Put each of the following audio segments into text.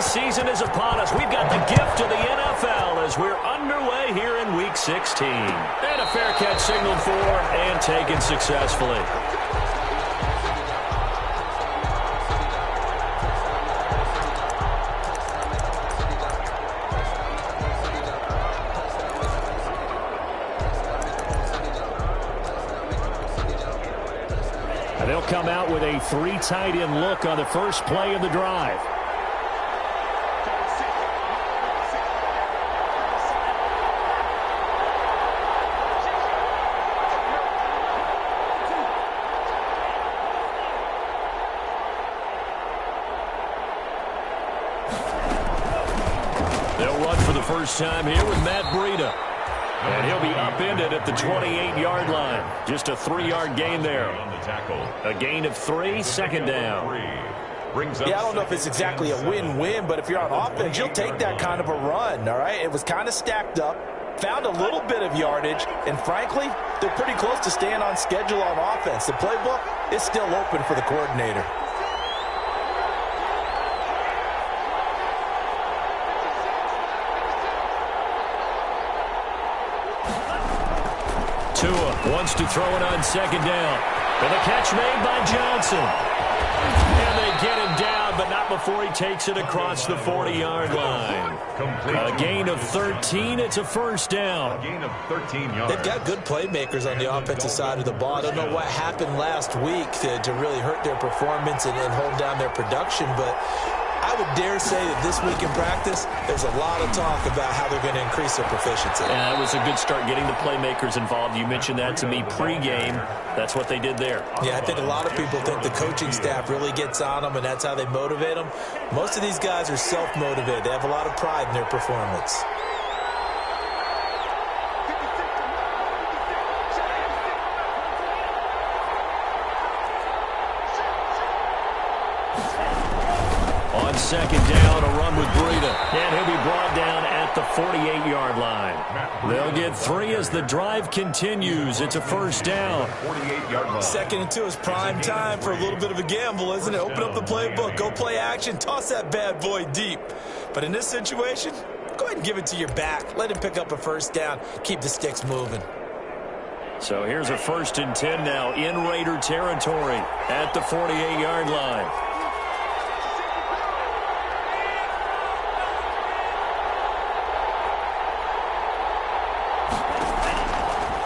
season is upon us. We've got the gift of the NFL as we're underway here in Week 16. And a fair catch signaled for and taken successfully. And they'll come out with a 3 tight end look on the first play of the drive. First time here with Matt Breida. And he'll be upended at the 28-yard line. Just a 3-yard gain there. A gain of 3, second down. Yeah, I don't know if it's exactly a win-win, but if you're on offense, you'll take that kind of a run, all right? It was kind of stacked up, found a little bit of yardage, and frankly, they're pretty close to staying on schedule on offense. The playbook is still open for the coordinator. Tua wants to throw it on second down. And the catch made by Johnson. And they get him down, but not before he takes it across the 40-yard line. A gain of 13. It's a first down. A gain of 13 yards. They've got good playmakers on the offensive side of the ball. I don't know what happened last week to really hurt their performance and hold down their production, but I would dare say that this week in practice, there's a lot of talk about how they're going to increase their proficiency. Yeah, it was a good start getting the playmakers involved. You mentioned that to me pregame. That's what they did there. Yeah, I think a lot of people think the coaching staff really gets on them, and that's how they motivate them. Most of these guys are self-motivated. They have a lot of pride in their performance. Second down, a run with Breida. And he'll be brought down at the 48-yard line. They'll get 3 as the drive continues. It's a first down. 48-yard line. 2nd and 2 is prime time for a little bit of a gamble, isn't it? Open up the playbook, go play action, toss that bad boy deep. But in this situation, go ahead and give it to your back. Let him pick up a first down. Keep the sticks moving. So here's a 1st and 10 now in Raider territory at the 48-yard line.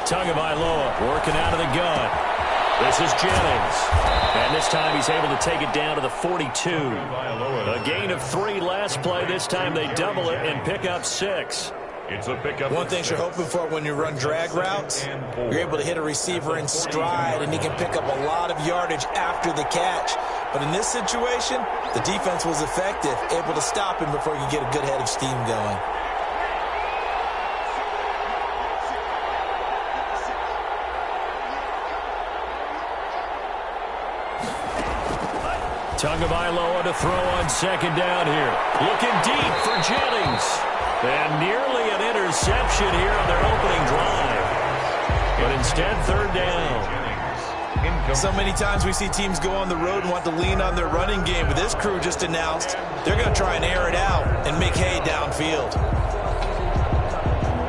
Tagovailoa working out of the gun. This is Jennings. And this time he's able to take it down to the 42. A gain of 3 last play. This time they double it and pick up 6. It's a pickup. One thing you're hoping for when you run drag routes, you're able to hit a receiver in stride, and he can pick up a lot of yardage after the catch. But in this situation, the defense was effective, able to stop him before you get a good head of steam going. Tagovailoa to throw on second down here. Looking deep for Jennings. And nearly an interception here on their opening drive. But instead, 3rd down. So many times we see teams go on the road and want to lean on their running game, but this crew just announced they're going to try and air it out and make hay downfield.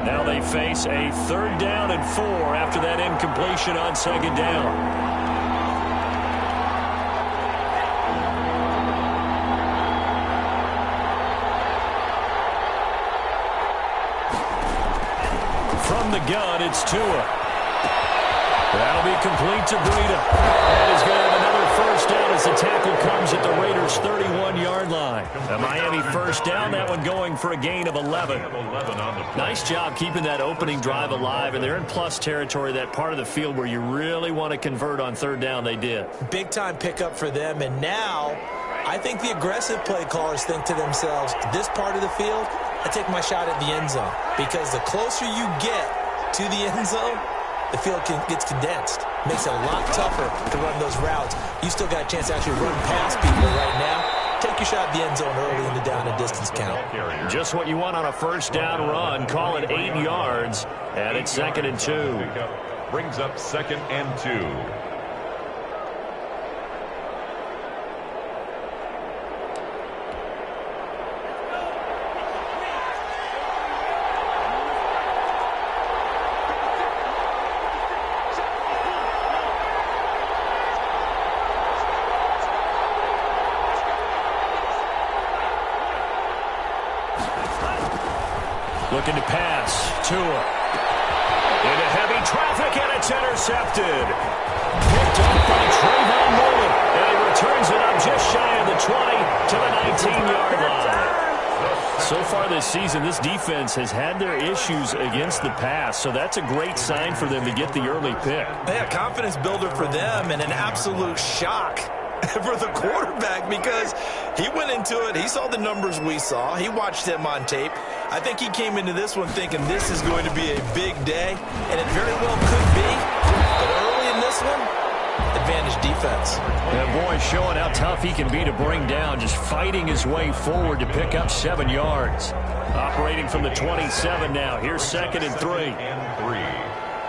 Now they face a 3rd down and 4 after that incompletion on second down. From the gun, it's Tua. That'll be complete to Breida. And he's going to have another first down as the tackle comes at the Raiders' 31-yard line. A Miami first down, that one going for a gain of 11. Nice job keeping that opening drive alive, and they're in plus territory, that part of the field where you really want to convert on 3rd down. They did. Big-time pickup for them, and now I think the aggressive play callers think to themselves, this part of the field, I take my shot at the end zone, because the closer you get to the end zone, the field gets condensed. Makes it a lot tougher to run those routes. You still got a chance to actually run past people right now. Take your shot at the end zone early in the down and distance count. Just what you want on a first down run. Call it 8 yards, and it's 2nd and 2. Brings up 2nd and 2. Looking to pass. Tua. Into heavy traffic, and it's intercepted. Picked up by Trayvon Mullen. And he returns it up just shy of the 20 to the 19-yard line. So far this season, this defense has had their issues against the pass, so that's a great sign for them to get the early pick. Yeah, confidence builder for them and an absolute shock for the quarterback because he went into it. He saw the numbers we saw. He watched them on tape. I think he came into this one thinking this is going to be a big day, and it very well could be. But early in this one, advantage defense. That boy showing how tough he can be to bring down, just fighting his way forward to pick up 7 yards. Operating from the 27 now. Here's 2nd and 3.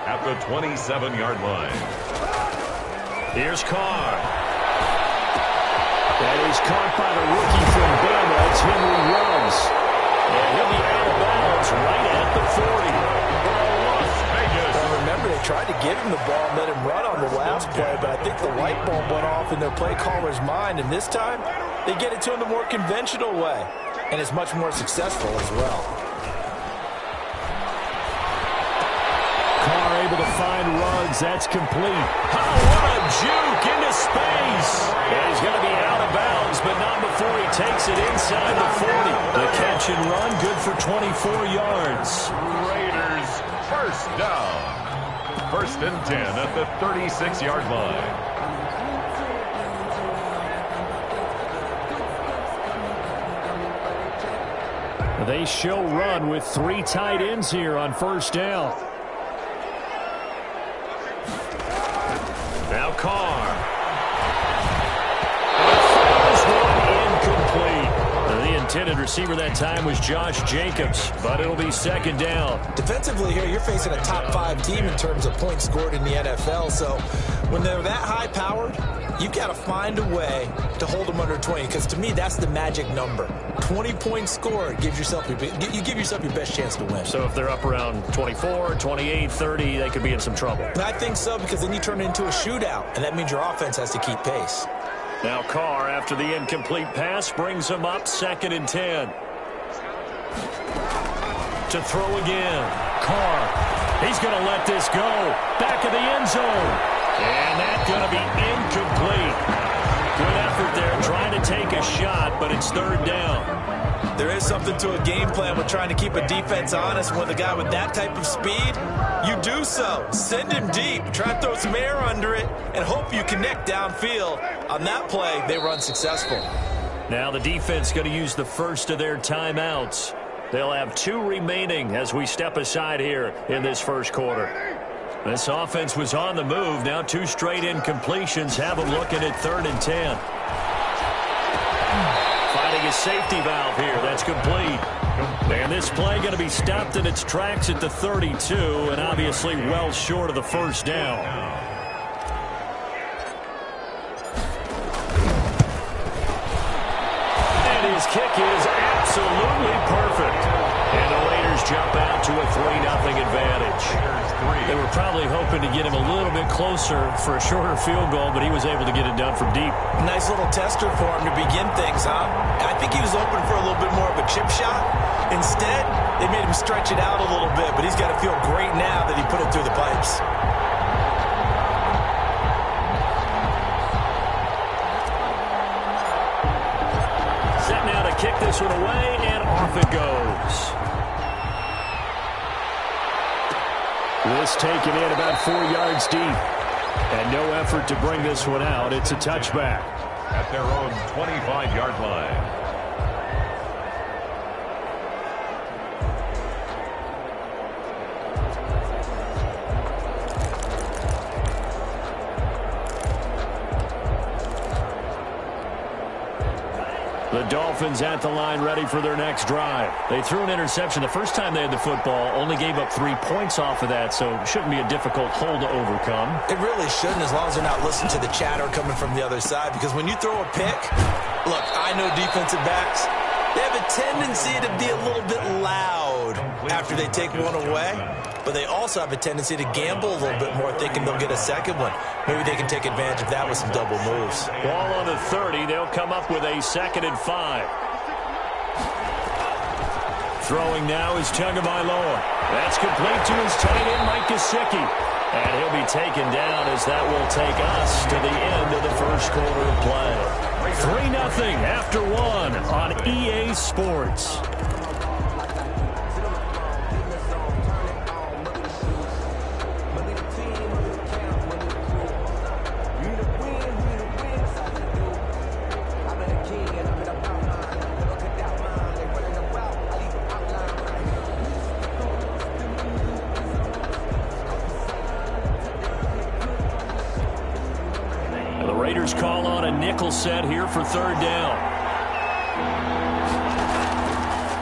At the 27-yard line. Here's Carr. That is caught by the rookie from Bama. It's Henry Ruggs. And he'll be out of bounds right at the 40. Well, remember, they tried to give him the ball and let him run on the last play, but I think the light bulb went off in their play caller's mind, and this time they get it to him the more conventional way, and it's much more successful as well. Carr able to find Ruggs. That's complete. Oh, what a juke into space. And he's going to be out of bounds, but not before he takes it inside the 40. The catch and run, good for 24 yards. Raiders first down. 1st and 10 at the 36-yard line. They show run with 3 tight ends here on 1st down. Now Carr. First one incomplete. The intended receiver that time was Josh Jacobs, but it'll be 2nd down. Defensively here, you're facing a top 5 team in terms of points scored in the NFL, so when they're that high-powered, you've got to find a way to hold them under 20, because to me, that's the magic number. 20 points scored, you give yourself your best chance to win. So if they're up around 24, 28, 30, they could be in some trouble. I think so, because then you turn it into a shootout, and that means your offense has to keep pace. Now Carr, after the incomplete pass, brings him up 2nd and 10. To throw again. Carr, he's going to let this go. Back of the end zone. And that's going to be incomplete. Good effort there, trying to take a shot, but it's 3rd down. There is something to a game plan with trying to keep a defense honest. With a guy with that type of speed, you do so. Send him deep. Try to throw some air under it and hope you connect downfield. On that play, they run successful. Now the defense going to use the first of their timeouts. They'll have 2 remaining as we step aside here in this first quarter. This offense was on the move. Now 2 straight incompletions have them looking at 3rd and 10. Finding a safety valve here. That's complete. And this play going to be stopped in its tracks at the 32, and obviously well short of the 1st down. And his kick is absolutely perfect. And the Raiders jump out to a 3-0 advantage. They were probably hoping to get him a little bit closer for a shorter field goal, but he was able to get it done from deep. Nice little tester for him to begin things, huh? I think he was open for a little bit more of a chip shot. Instead, they made him stretch it out a little bit, but he's got to feel great now that he put it through the pipes. Set now to kick this one away, and off it goes. This taken in about 4 yards deep. And no effort to bring this one out. It's a touchback. At their own 25-yard line. The Dolphins at the line ready for their next drive. They threw an interception the first time they had the football, only gave up 3 points off of that, so it shouldn't be a difficult hole to overcome. It really shouldn't, as long as they're not listening to the chatter coming from the other side, because when you throw a pick, look, I know defensive backs, they have a tendency to be a little bit loud after they take one away, but they also have a tendency to gamble a little bit more, thinking they'll get a second one. Maybe they can take advantage of that with some double moves. Ball on the 30. They'll come up with a 2nd and 5. Throwing now is Tagovailoa. That's complete to his tight end, Mike Gesicki. And he'll be taken down as that will take us to the end of the first quarter of play. 3-0 after one on EA Sports. Call on a nickel set here for third down.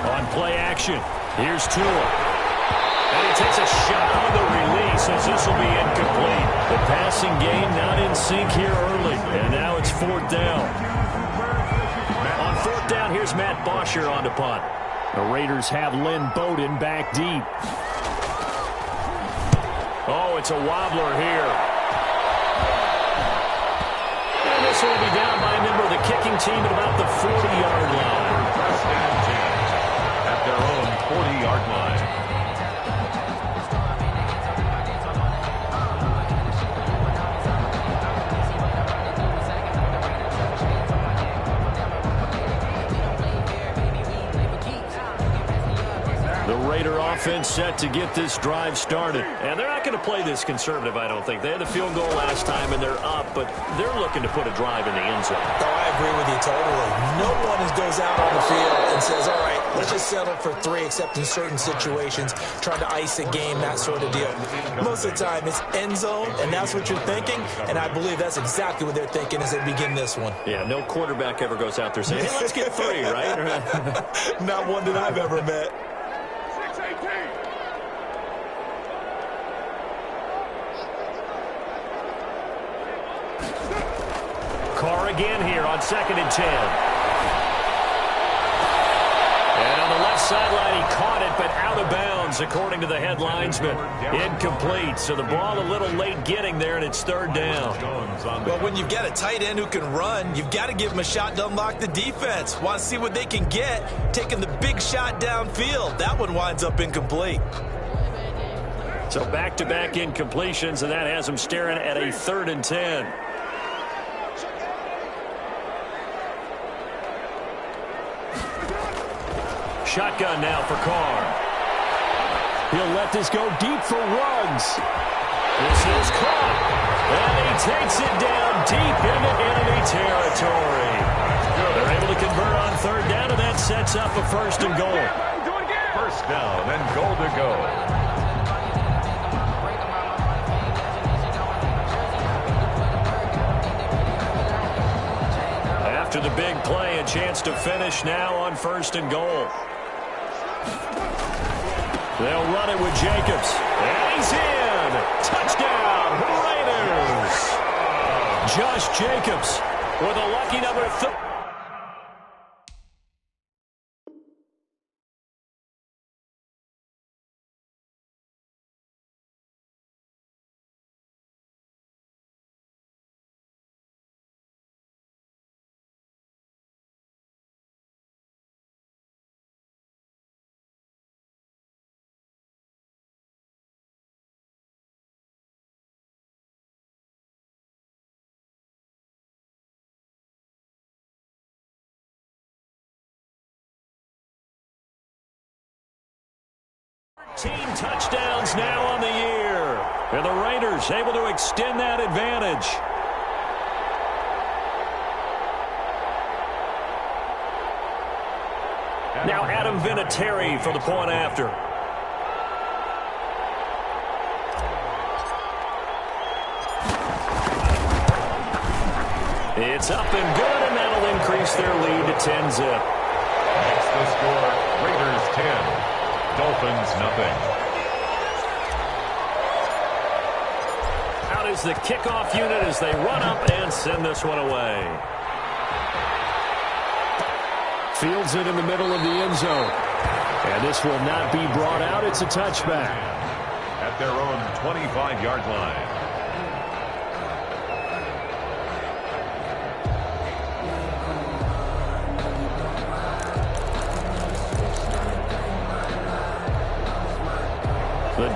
On play action, here's Tua. And he takes a shot on the release as this will be incomplete. The passing game not in sync here early. And now it's fourth down. On fourth down, here's Matt Bosher on to punt. The Raiders have Lynn Bowden back deep. Oh, it's a wobbler here. This will be down by a member of the kicking team at about the 40-yard line. First and 10 at their own 40-yard line. The Raider offense set to get this drive started. And they're not going to play this conservative, I don't think. They had the field goal last time, and they're up, but they're looking to put a drive in the end zone. Oh, I agree with you totally. No one goes out on the field and says, all right, let's just settle for 3, except in certain situations, trying to ice a game, that sort of deal. Most of the time, it's end zone, and that's what you're thinking, and I believe that's exactly what they're thinking as they begin this one. Yeah, no quarterback ever goes out there saying, hey, let's get 3, right? Not one that I've ever met. Carr again here on 2nd and 10. And on the left sideline, he caught it, but out of bounds, according to the head linesman. Incomplete, so the ball a little late getting there, and it's third down. Well, when you've got a tight end who can run, you've got to give him a shot to unlock the defense. Want to see what they can get, taking the big shot downfield. That one winds up incomplete. So back-to-back incompletions, and that has him staring at a 3rd and 10. Shotgun now for Carr. He'll let this go deep for Ruggs. This is caught. And he takes it down deep into enemy territory. They're able to convert on third down, and that sets up a 1st and goal. First down and goal to go. After the big play, a chance to finish now on 1st and goal. They'll run it with Jacobs. And he's in. Touchdown, Raiders. Josh Jacobs with a lucky number 3. Team touchdowns now on the year. And the Raiders able to extend that advantage. Now Adam Vinatieri for the point after. It's up and good, and that'll increase their lead to 10-zip. That's the score. Raiders 10. Dolphins nothing. Out is the kickoff unit as they run up and send this one away. Fields it in the middle of the end zone. And this will not be brought out. It's a touchback. At their own 25-yard line.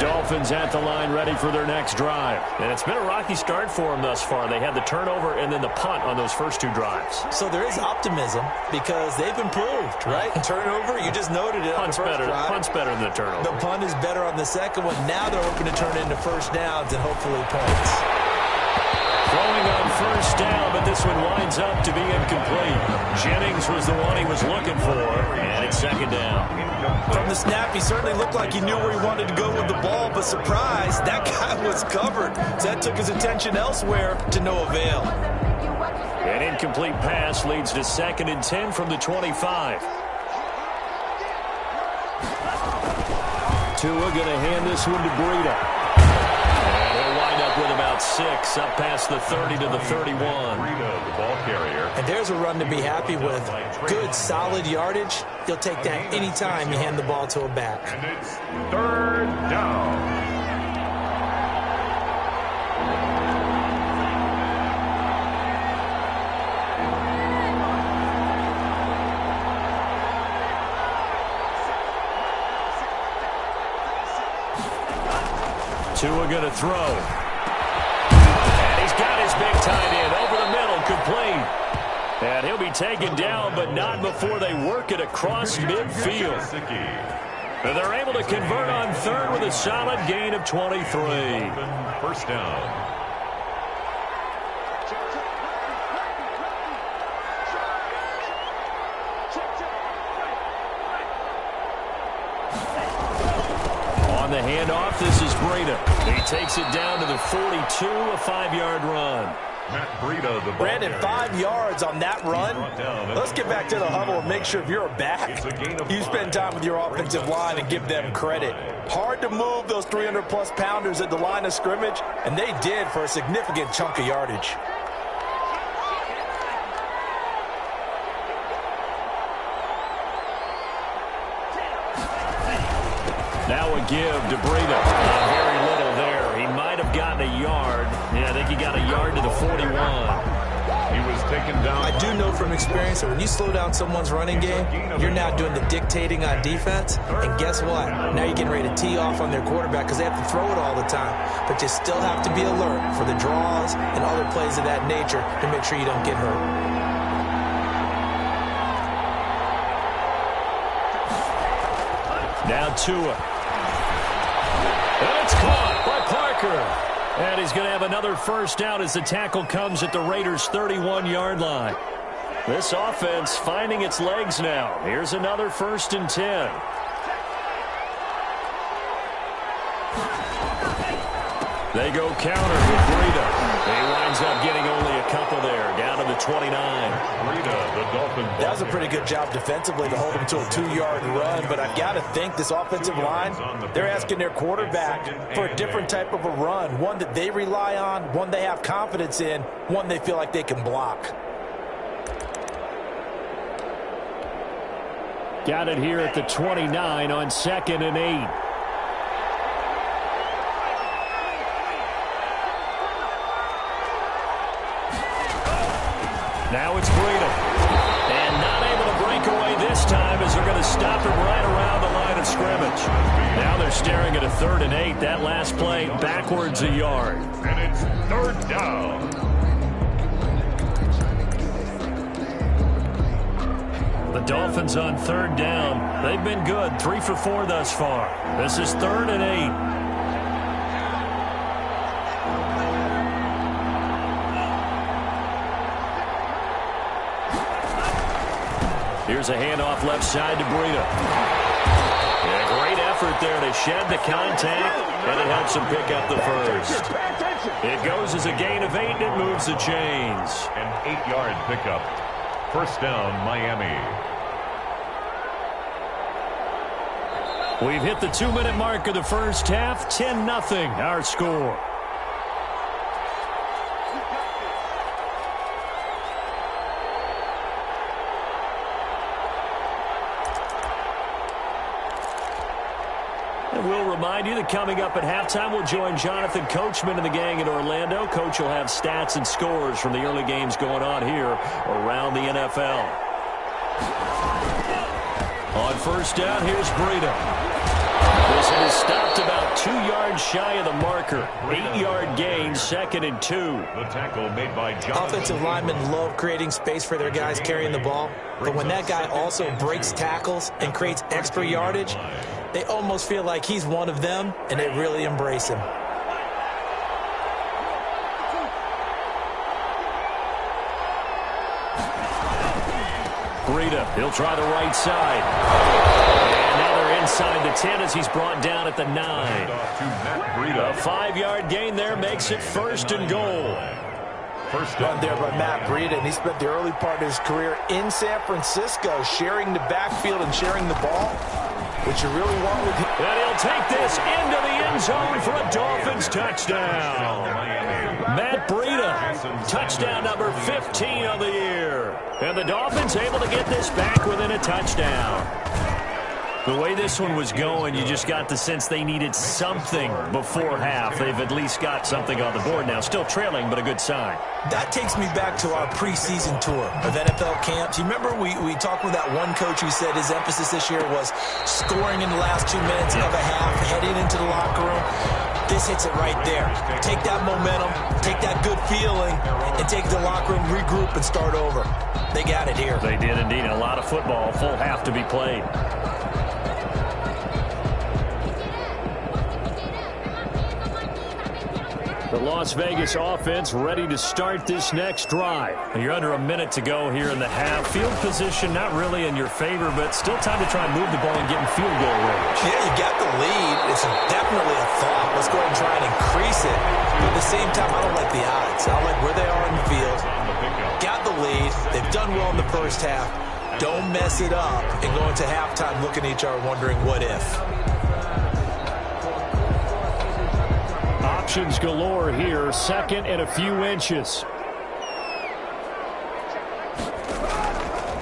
Dolphins at the line ready for their next drive. And it's been a rocky start for them thus far. They had the turnover and then the punt on those first two drives. So there is optimism because they've improved, right? Turnover, you just noted it on the first drive. Punt's better than the turnover. The punt is better on the second one. Now they're hoping to turn it into first downs and hopefully points. Throwing on first down, but this one winds up to be incomplete. Jennings was the one he was looking for, and it's second down. From the snap, he certainly looked like he knew where he wanted to go with the ball, but surprise, that guy was covered. So that took his attention elsewhere to no avail. An incomplete pass leads to 2nd and 10 from the 25. Tua going to hand this one to Breida. And he'll wind up with about 6, up past the 30 to the 31. Breida, the ball carrier. And there's a run to be happy with. Good, solid yardage. You'll take that anytime you hand the ball to a back. And it's 3rd down. Tua going to throw. And he's got his big tight end over the middle, complete. And he'll be taken down, but not before they work it across midfield. And they're able to convert on third with a solid gain of 23. First down. The handoff, this is Breida. He takes it down to the 42, a 5-yard run. Matt Breida, the Brandon, 5 yards on that run. Let's get back to the huddle and make sure if you're a back, you spend time with your offensive line and give them credit. Hard to move those 300-plus pounders at the line of scrimmage, and they did for a significant chunk of yardage. Now a give to Breida. Very little there. He might have gotten a yard. Yeah, I think he got a yard to the 41. He was taken down. I do know from experience that when you slow down someone's running game, you're now doing the dictating on defense. And guess what? Now you're getting ready to tee off on their quarterback because they have to throw it all the time. But you still have to be alert for the draws and other plays of that nature to make sure you don't get hurt. Now Tua. And it's caught by Parker. And he's going to have another first down as the tackle comes at the Raiders' 31-yard line. This offense finding its legs now. Here's another 1st and 10. They go counter with Breida. He winds up getting only a couple there, down to the 29. Breida, the Dolphins. That was a pretty good job defensively to hold him to a 2-yard run, but I've got to think this offensive line, they're asking their quarterback for a different type of a run, one that they rely on, one they have confidence in, one they feel like they can block. Got it here at the 29 on 2nd and 8. Now it's Breida. And not able to break away this time as they're going to stop him right around the line of scrimmage. Now they're staring at a 3rd and 8. That last play backwards a yard. And it's 3rd down. The Dolphins on 3rd down. They've been good. 3 for 4 thus far. This is 3rd and 8. Here's a handoff left side to Breida. Yeah, great effort there to shed the contact, and it helps him pick up the first. It goes as a gain of 8, and it moves the chains. An 8-yard pickup. First down, Miami. We've hit the 2-minute mark of the first half. 10-0 our score. We'll remind you that coming up at halftime, we'll join Jonathan Coachman and the gang in Orlando. Coach will have stats and scores from the early games going on here around the NFL. On first down, here's Breida. This is stopped about 2 yards shy of the marker. 8-yard gain, 2nd and 2. The tackle made by Jonathan. Offensive linemen love creating space for their guys carrying the ball, but when that guy also breaks tackles and creates extra yardage, they almost feel like he's one of them, and they really embrace him. Breida, he'll try the right side. And now they're inside the 10 as he's brought down at the 9. A 5-yard gain there makes it 1st and goal. First run there by Matt Breida, and he spent the early part of his career in San Francisco sharing the backfield and sharing the ball, which you really want with him. And he'll take this into the end zone for a Dolphins touchdown. Matt Breida, touchdown number 15 of the year. And the Dolphins able to get this back within a touchdown. The way this one was going, you just got the sense they needed something before half. They've at least got something on the board now. Still trailing, but a good sign. That takes me back to our preseason tour of NFL camps. You remember we talked with that one coach who said his emphasis this year was scoring in the last 2 minutes of a half, heading into the locker room. This hits it right there. Take that momentum, take that good feeling, and take the locker room, regroup, and start over. They got it here. They did indeed. A lot of football, full half to be played. The Las Vegas offense ready to start this next drive. You're under a minute to go here in the half. Field position not really in your favor, but still time to try and move the ball and get in field goal range. Yeah, you got the lead. It's definitely a thought. Let's go ahead and try and increase it. But at the same time, I don't like the odds. I like where they are in the field. Got the lead. They've done well in the first half. Don't mess it up and go into halftime looking at each other wondering what if. Options galore here, 2nd and a few inches.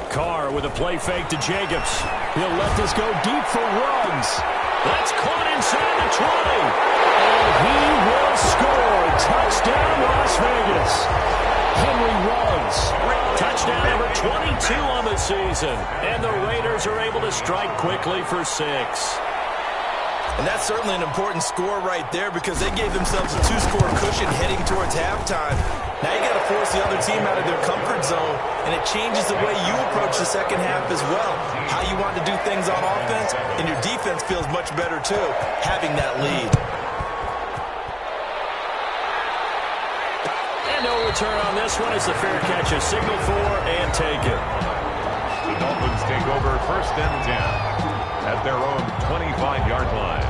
Carr with a play fake to Jacobs. He'll let this go deep for Ruggs. That's caught inside the 20. And he will score. Touchdown, Las Vegas. Henry Ruggs. Touchdown number 22 on the season. And the Raiders are able to strike quickly for 6. And that's certainly an important score right there because they gave themselves a 2-score cushion heading towards halftime. Now you got to force the other team out of their comfort zone, and it changes the way you approach the second half as well. How you want to do things on offense, and your defense feels much better too, having that lead. And no return on this one as the fair catch is signaled for and taken. The Dolphins take over 1st and 10. At their own 25-yard line.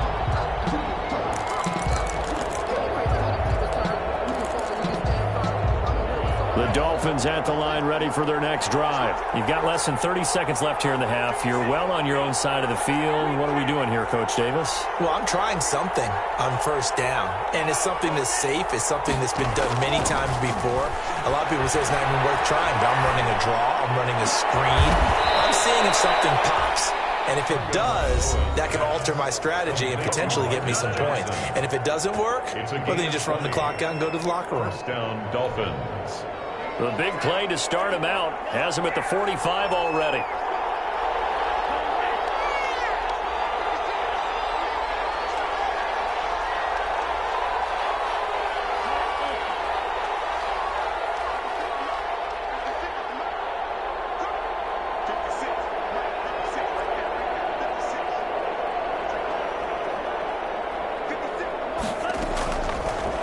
The Dolphins at the line ready for their next drive. You've got less than 30 seconds left here in the half. You're well on your own side of the field. What are we doing here, Coach Davis? Well, I'm trying something on 1st down, and it's something that's safe. It's something that's been done many times before. A lot of people say it's not even worth trying, but I'm running a draw. I'm running a screen. I'm seeing if something pops. And if it does, that can alter my strategy and potentially get me some points. And if it doesn't work, well, then you just run the clock out and go to the locker room. First down, Dolphins. The big play to start him out has him at the 45 already.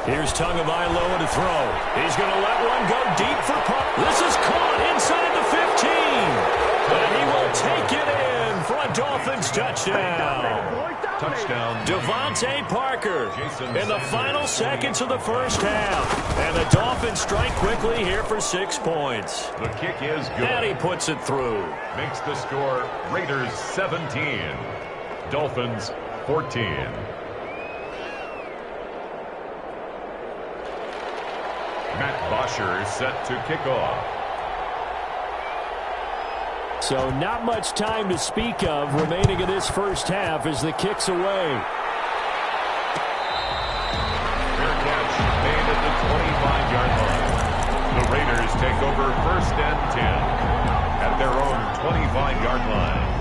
Here's Tagovailoa to throw. He's going to let one go deep for punt. This is caught inside the 15. And he will take it in for a Dolphins touchdown. Touchdown. Devontae Parker in the final seconds of the first half. And the Dolphins strike quickly here for 6 points. The kick is good. And he puts it through. Makes the score Raiders 17. Dolphins 14. Matt Bosher is set to kick off. So not much time to speak of remaining in this first half as the kick's away. Fair catch made at the 25-yard line. The Raiders take over 1st and 10 at their own 25-yard line.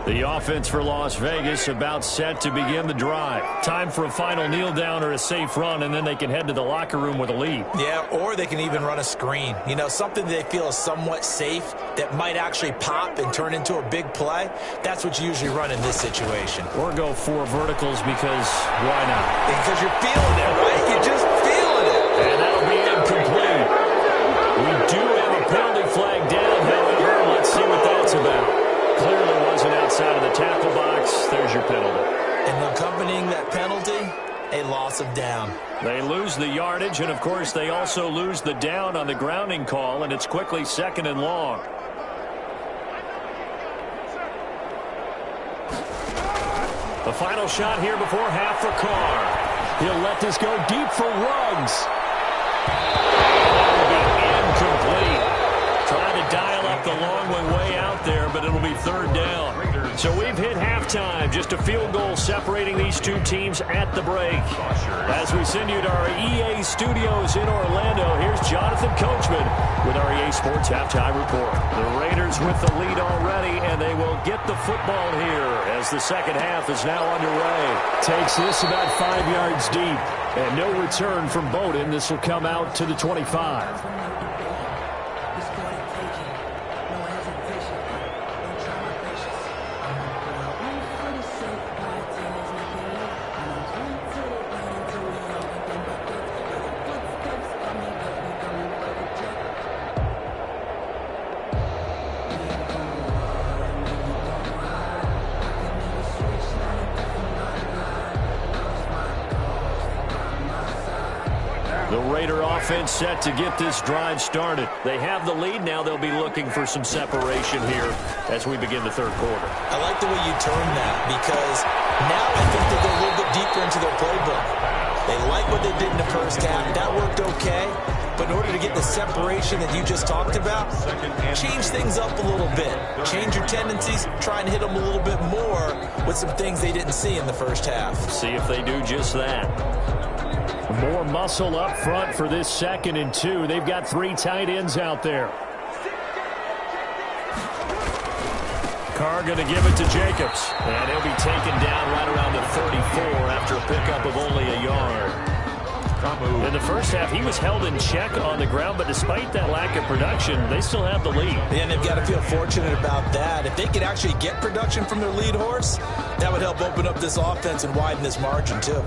The offense for Las Vegas about set to begin the drive. Time for a final kneel down or a safe run, and then they can head to the locker room with a lead. Yeah, or they can even run a screen. You know, something they feel is somewhat safe that might actually pop and turn into a big play. That's what you usually run in this situation. Or go 4 verticals because why not? Because you're feeling it, right? You're just feeling it. And that'll be incomplete. We do have a penalty flag down, however. Let's see what that's about. Clearly wasn't outside of the tackle box. There's your penalty. And accompanying that penalty, a loss of down. They lose the yardage, and, of course, they also lose the down on the grounding call, and it's quickly 2nd and long. The final shot here before half for Carr. He'll let this go deep for Ruggs. That will be incomplete. Trying to dial up the long way out there, but it'll be 3rd down. So we've hit halftime. Just a field goal separating these two teams at the break. As we send you to our EA studios in Orlando, here's Jonathan Coachman with our EA Sports Halftime Report. The Raiders with the lead already, and they will get the football here as the second half is now underway. Takes this about 5 yards deep, and no return from Bowden. This will come out to the 25. Offense set to get this drive started. They have the lead now. They'll be looking for some separation here as we begin the 3rd quarter. I like the way you turn that because now I think they go a little bit deeper into their playbook. They like what they did in the first half. That worked okay. But in order to get the separation that you just talked about, change things up a little bit. Change your tendencies. Try and hit them a little bit more with some things they didn't see in the first half. See if they do just that. More muscle up front for this 2nd and 2. They've got 3 tight ends out there. Carr going to give it to Jacobs. And he'll be taken down right around the 34 after a pickup of only a yard. In the first half, he was held in check on the ground, but despite that lack of production, they still have the lead. And they've got to feel fortunate about that. If they could actually get production from their lead horse, that would help open up this offense and widen this margin, too.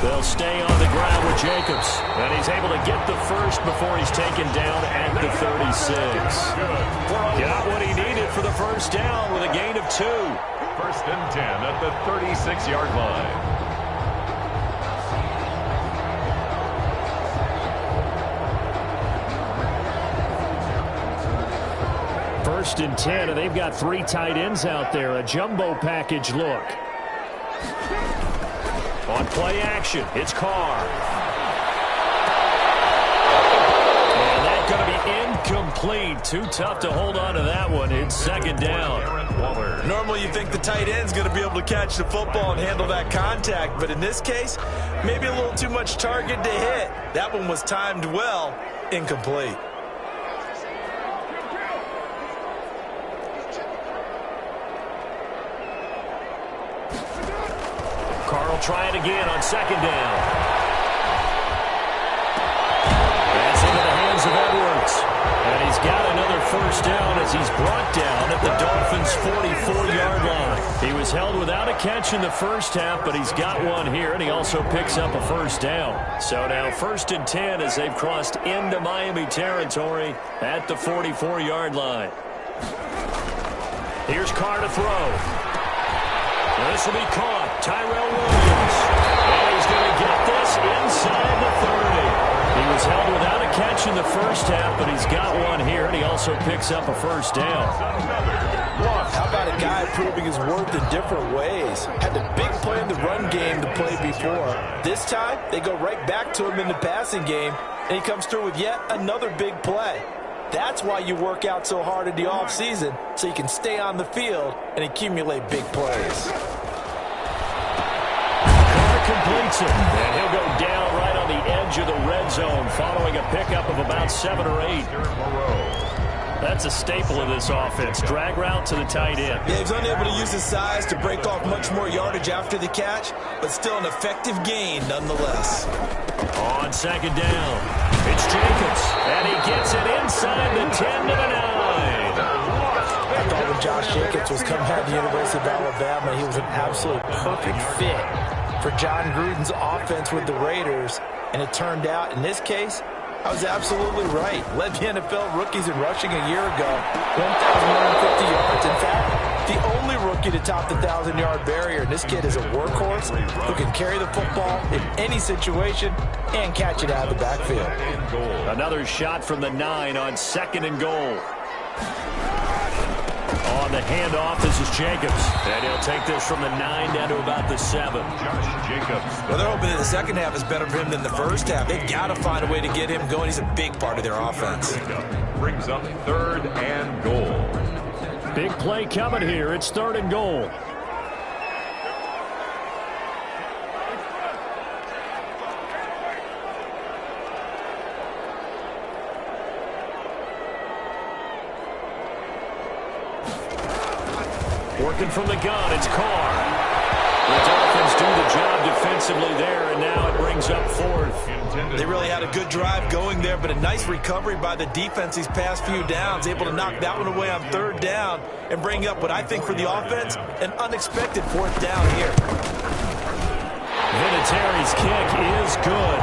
They'll stay on the ground with Jacobs. And he's able to get the first before he's taken down at the 36. Got what he needed for the first down with a gain of 2. 1st and 10 at the 36-yard line. 1st and 10, and they've got 3 tight ends out there. A jumbo package look. On play action, it's Carr. And that's going to be incomplete. Too tough to hold on to that one. It's 2nd down. Normally you think the tight end's going to be able to catch the football and handle that contact, but in this case, maybe a little too much target to hit. That one was timed well, incomplete. Carl try it again on 2nd down. That's into the hands of Edwards. And he's got another first down as he's brought down at the Dolphins' 44-yard line. He was held without a catch in the first half, but he's got one here, and he also picks up a first down. So now 1st and 10 as they've crossed into Miami territory at the 44-yard line. Here's Carr to throw. This will be caught. Tyrell Williams. And he's going to get this inside the 30. He was held without a catch in the first half, but he's got one here, and he also picks up a first down. How about a guy proving his worth in different ways? Had the big play in the run game to play before. This time, they go right back to him in the passing game, and he comes through with yet another big play. That's why you work out so hard in the offseason, so you can stay on the field and accumulate big plays. Carr completes it, and he'll go down right on the edge edge of the red zone following a pickup of about 7 or 8. That's a staple of this offense. Drag route to the tight end. Yeah, he's unable to use his size to break off much more yardage after the catch, but still an effective gain nonetheless. On second down, it's Jacobs, and he gets it inside the 10 to the 9. I thought when Josh Jacobs was coming out of the University of Alabama, he was an absolute perfect fit for John Gruden's offense with the Raiders, and it turned out, in this case, I was absolutely right. Led the NFL rookies in rushing a year ago, 1,150 yards. In fact, the only rookie to top the 1,000-yard barrier. And this kid is a workhorse who can carry the football in any situation and catch it out of the backfield. Another shot from the 9 on 2nd and goal. On the handoff, this is Jacobs. And he'll take this from the 9 down to about the 7. Josh Jacobs. Well, they're hoping that the second half is better for him than the first half. They've got to find a way to get him going. He's a big part of their offense. Brings up 3rd and goal. Big play coming here. It's 3rd and goal. Working from the gun, it's Carr. The Dolphins do the job defensively there, and now it brings up 4th. They really had a good drive going there, but a nice recovery by the defense these past few downs, able to knock that one away on 3rd down and bring up what I think for the offense, an unexpected 4th down here. Vinatieri's kick is good,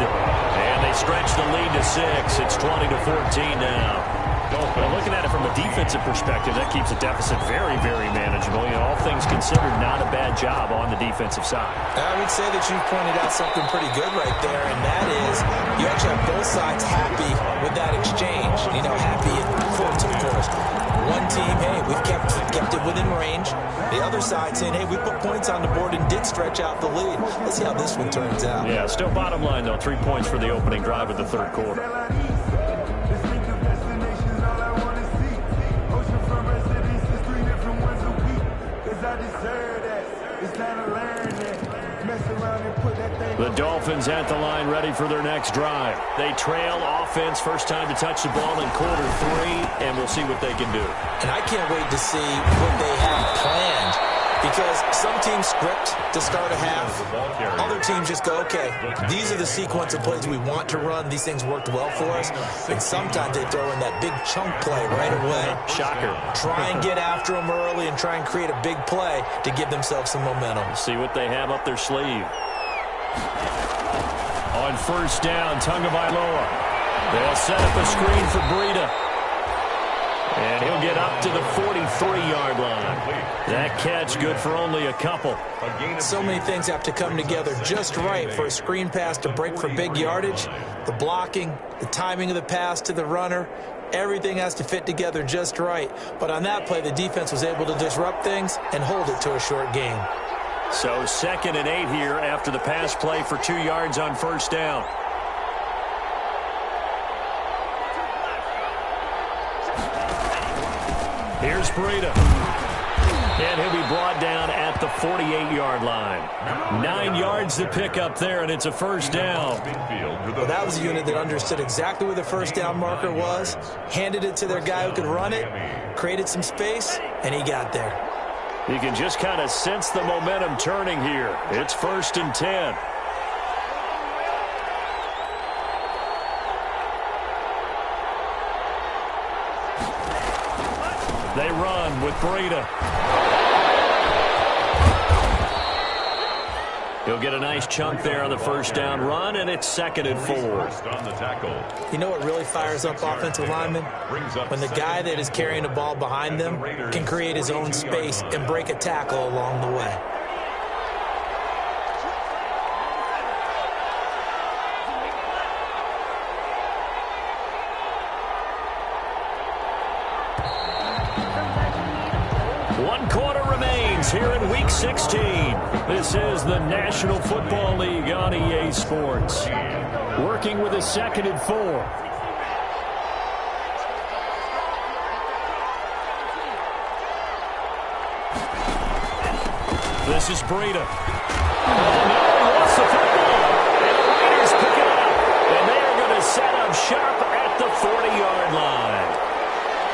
and they stretch the lead to 6. It's 20-14 now. Well, looking at it from a defensive perspective, that keeps the deficit very, very manageable. You know, all things considered, not a bad job on the defensive side. I would say that you pointed out something pretty good right there, and that is you actually have both sides happy with that exchange. You know, happy in quotes, of course. One team, hey, we've kept it within range. The other side saying, hey, we put points on the board and did stretch out the lead. Let's see how this one turns out. Yeah, still bottom line, though, 3 points for the opening drive of the 3rd quarter. The Dolphins at the line, ready for their next drive. They trail offense, first time to touch the ball in quarter 3, and we'll see what they can do. And I can't wait to see what they have planned, because some teams script to start a half. Other teams just go, okay, these are the sequence of plays we want to run. These things worked well for us. And sometimes they throw in that big chunk play right away. Shocker. Try and get after them early and try and create a big play to give themselves some momentum. See what they have up their sleeve. On 1st down, Tagovailoa. They'll set up a screen for Breida. And he'll get up to the 43-yard line. That catch good for only a couple. So many things have to come together just right for a screen pass to break for big yardage. The blocking, the timing of the pass to the runner, everything has to fit together just right. But on that play, the defense was able to disrupt things and hold it to a short game. So 2nd and 8 here after the pass play for 2 yards on 1st down. Here's Breida. And he'll be brought down at the 48-yard line. 9 yards to pick up there, and it's a 1st down. Well, that was a unit that understood exactly where the 1st down marker was, handed it to their guy who could run it, created some space, and he got there. You can just kind of sense the momentum turning here. It's 1st and 10. They run with Breida. He'll get a nice chunk there on the 1st down run, and it's 2nd and 4. You know what really fires up offensive linemen? When the guy that is carrying the ball behind them can create his own space and break a tackle along the way. Here in Week 16. This is the National Football League on EA Sports. Working with a 2nd and 4. This is Breida. Oh, no, he lost the football. And the Raiders pick it up. And shop at the 40-yard line.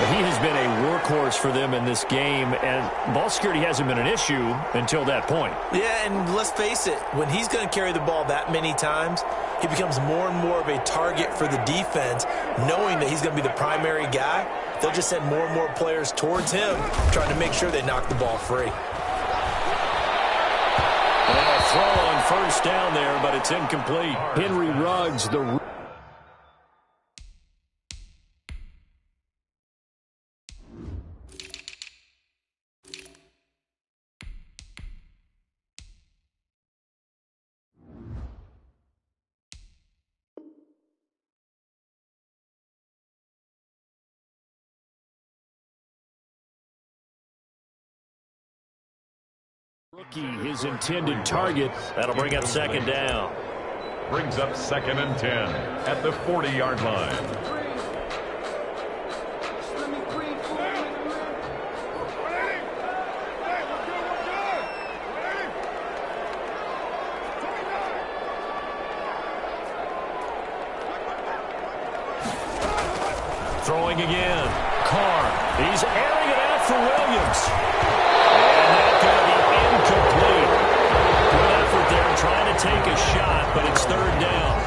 He has been a workhorse for them in this game, and ball security hasn't been an issue until that point. Yeah, and let's face it, when he's going to carry the ball that many times, he becomes more and more of a target for the defense, knowing that he's going to be the primary guy. They'll just send more and more players towards him, trying to make sure they knock the ball free. And a throw on first down there, but it's incomplete. Henry Ruggs, the rookie, his intended target. That'll bring up second down. Brings up 2nd and 10 at the 40-yard line. Throwing again. Carr. He's airing it out for Williams. And that's going to be incomplete. Good effort there trying to take a shot, but it's third down.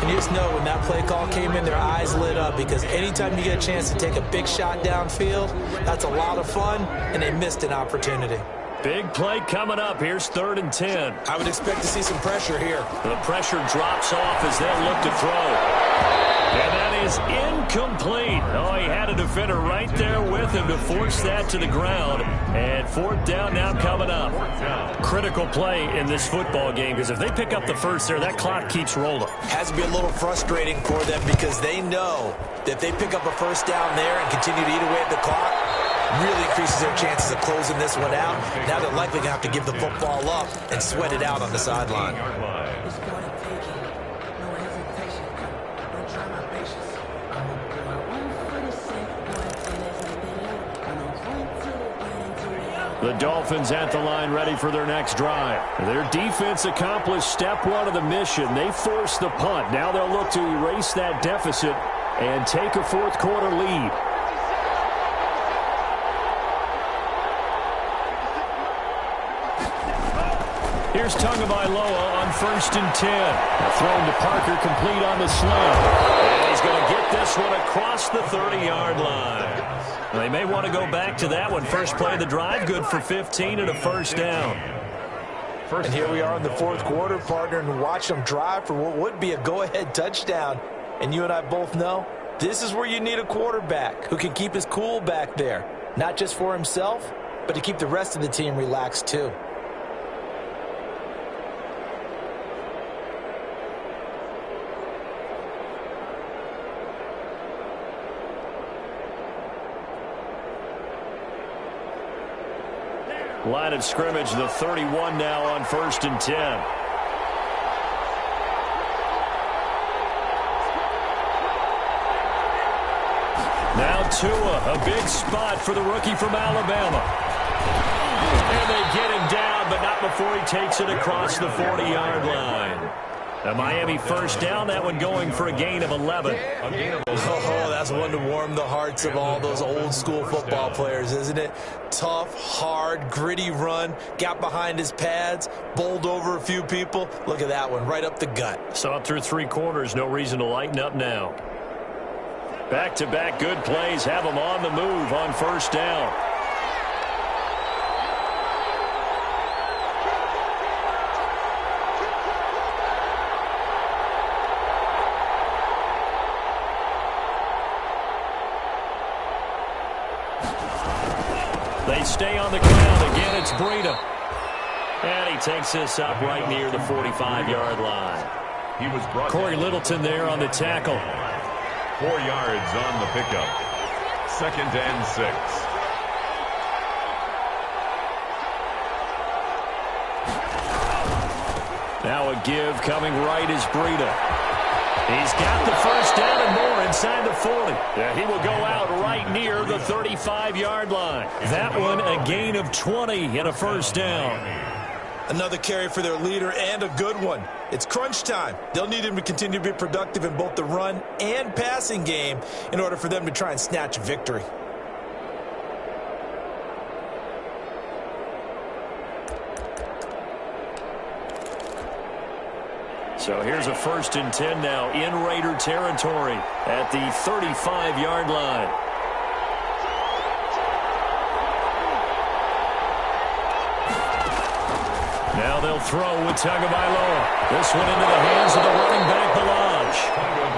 And you just know when that play call came in, their eyes lit up, because anytime you get a chance to take a big shot downfield, that's a lot of fun, and they missed an opportunity. Big play coming up. Here's 3rd and 10. I would expect to see some pressure here. The pressure drops off as they'll look to throw. And that is incomplete. Oh, he had a defender right there with him to force that to the ground. And 4th down now coming up. Critical play in this football game, because if they pick up the first there, that clock keeps rolling. Has to be a little frustrating for them, because they know that if they pick up a first down there and continue to eat away at the clock, really increases their chances of closing this one out. Now they're likely going to have to give the football up and sweat it out on the sideline. The Dolphins at the line, ready for their next drive. Their defense accomplished step 1 of the mission. They forced the punt. Now they'll look to erase that deficit and take a 4th quarter lead. Here's Tagovailoa on 1st and 10. Thrown to Parker, complete on the slant. And he's going to get this one across the 30-yard line. They may want to go back to that one. First play of the drive, good for 15 and a first down. And here we are in the 4th quarter, partner, and watch them drive for what would be a go-ahead touchdown. And you and I both know this is where you need a quarterback who can keep his cool back there, not just for himself, but to keep the rest of the team relaxed too. Line of scrimmage, the 31 now on 1st and 10. Now Tua, a big spot for the rookie from Alabama. And they get him down, but not before he takes it across the 40-yard line. A Miami first down, that one going for a gain of 11. Oh, that's one to warm the hearts of all those old-school football players, isn't it? Tough, hard, gritty run, got behind his pads, bowled over a few people. Look at that one, right up the gut. Saw it through 3 quarters, no reason to lighten up now. Back-to-back good plays have them on the move on first down. They stay on the ground. Again, it's Breida. And he takes this up right near the 45-yard line. He was brought Corey Littleton there on the tackle. 4 yards on the pickup. 2nd and 6. Now a give coming right is Breida. He's got the first down and more inside the 40. He will go out right near the 35-yard line. That one a gain of 20 and a first down. Another carry for their leader, and a good one. It's crunch time. They'll need him to continue to be productive in both the run and passing game in order for them to try and snatch victory. So here's a 1st and 10 now in Raider territory at the 35-yard line. Now they'll throw with Tagovailoa. This one into the hands of the running back, Balaj.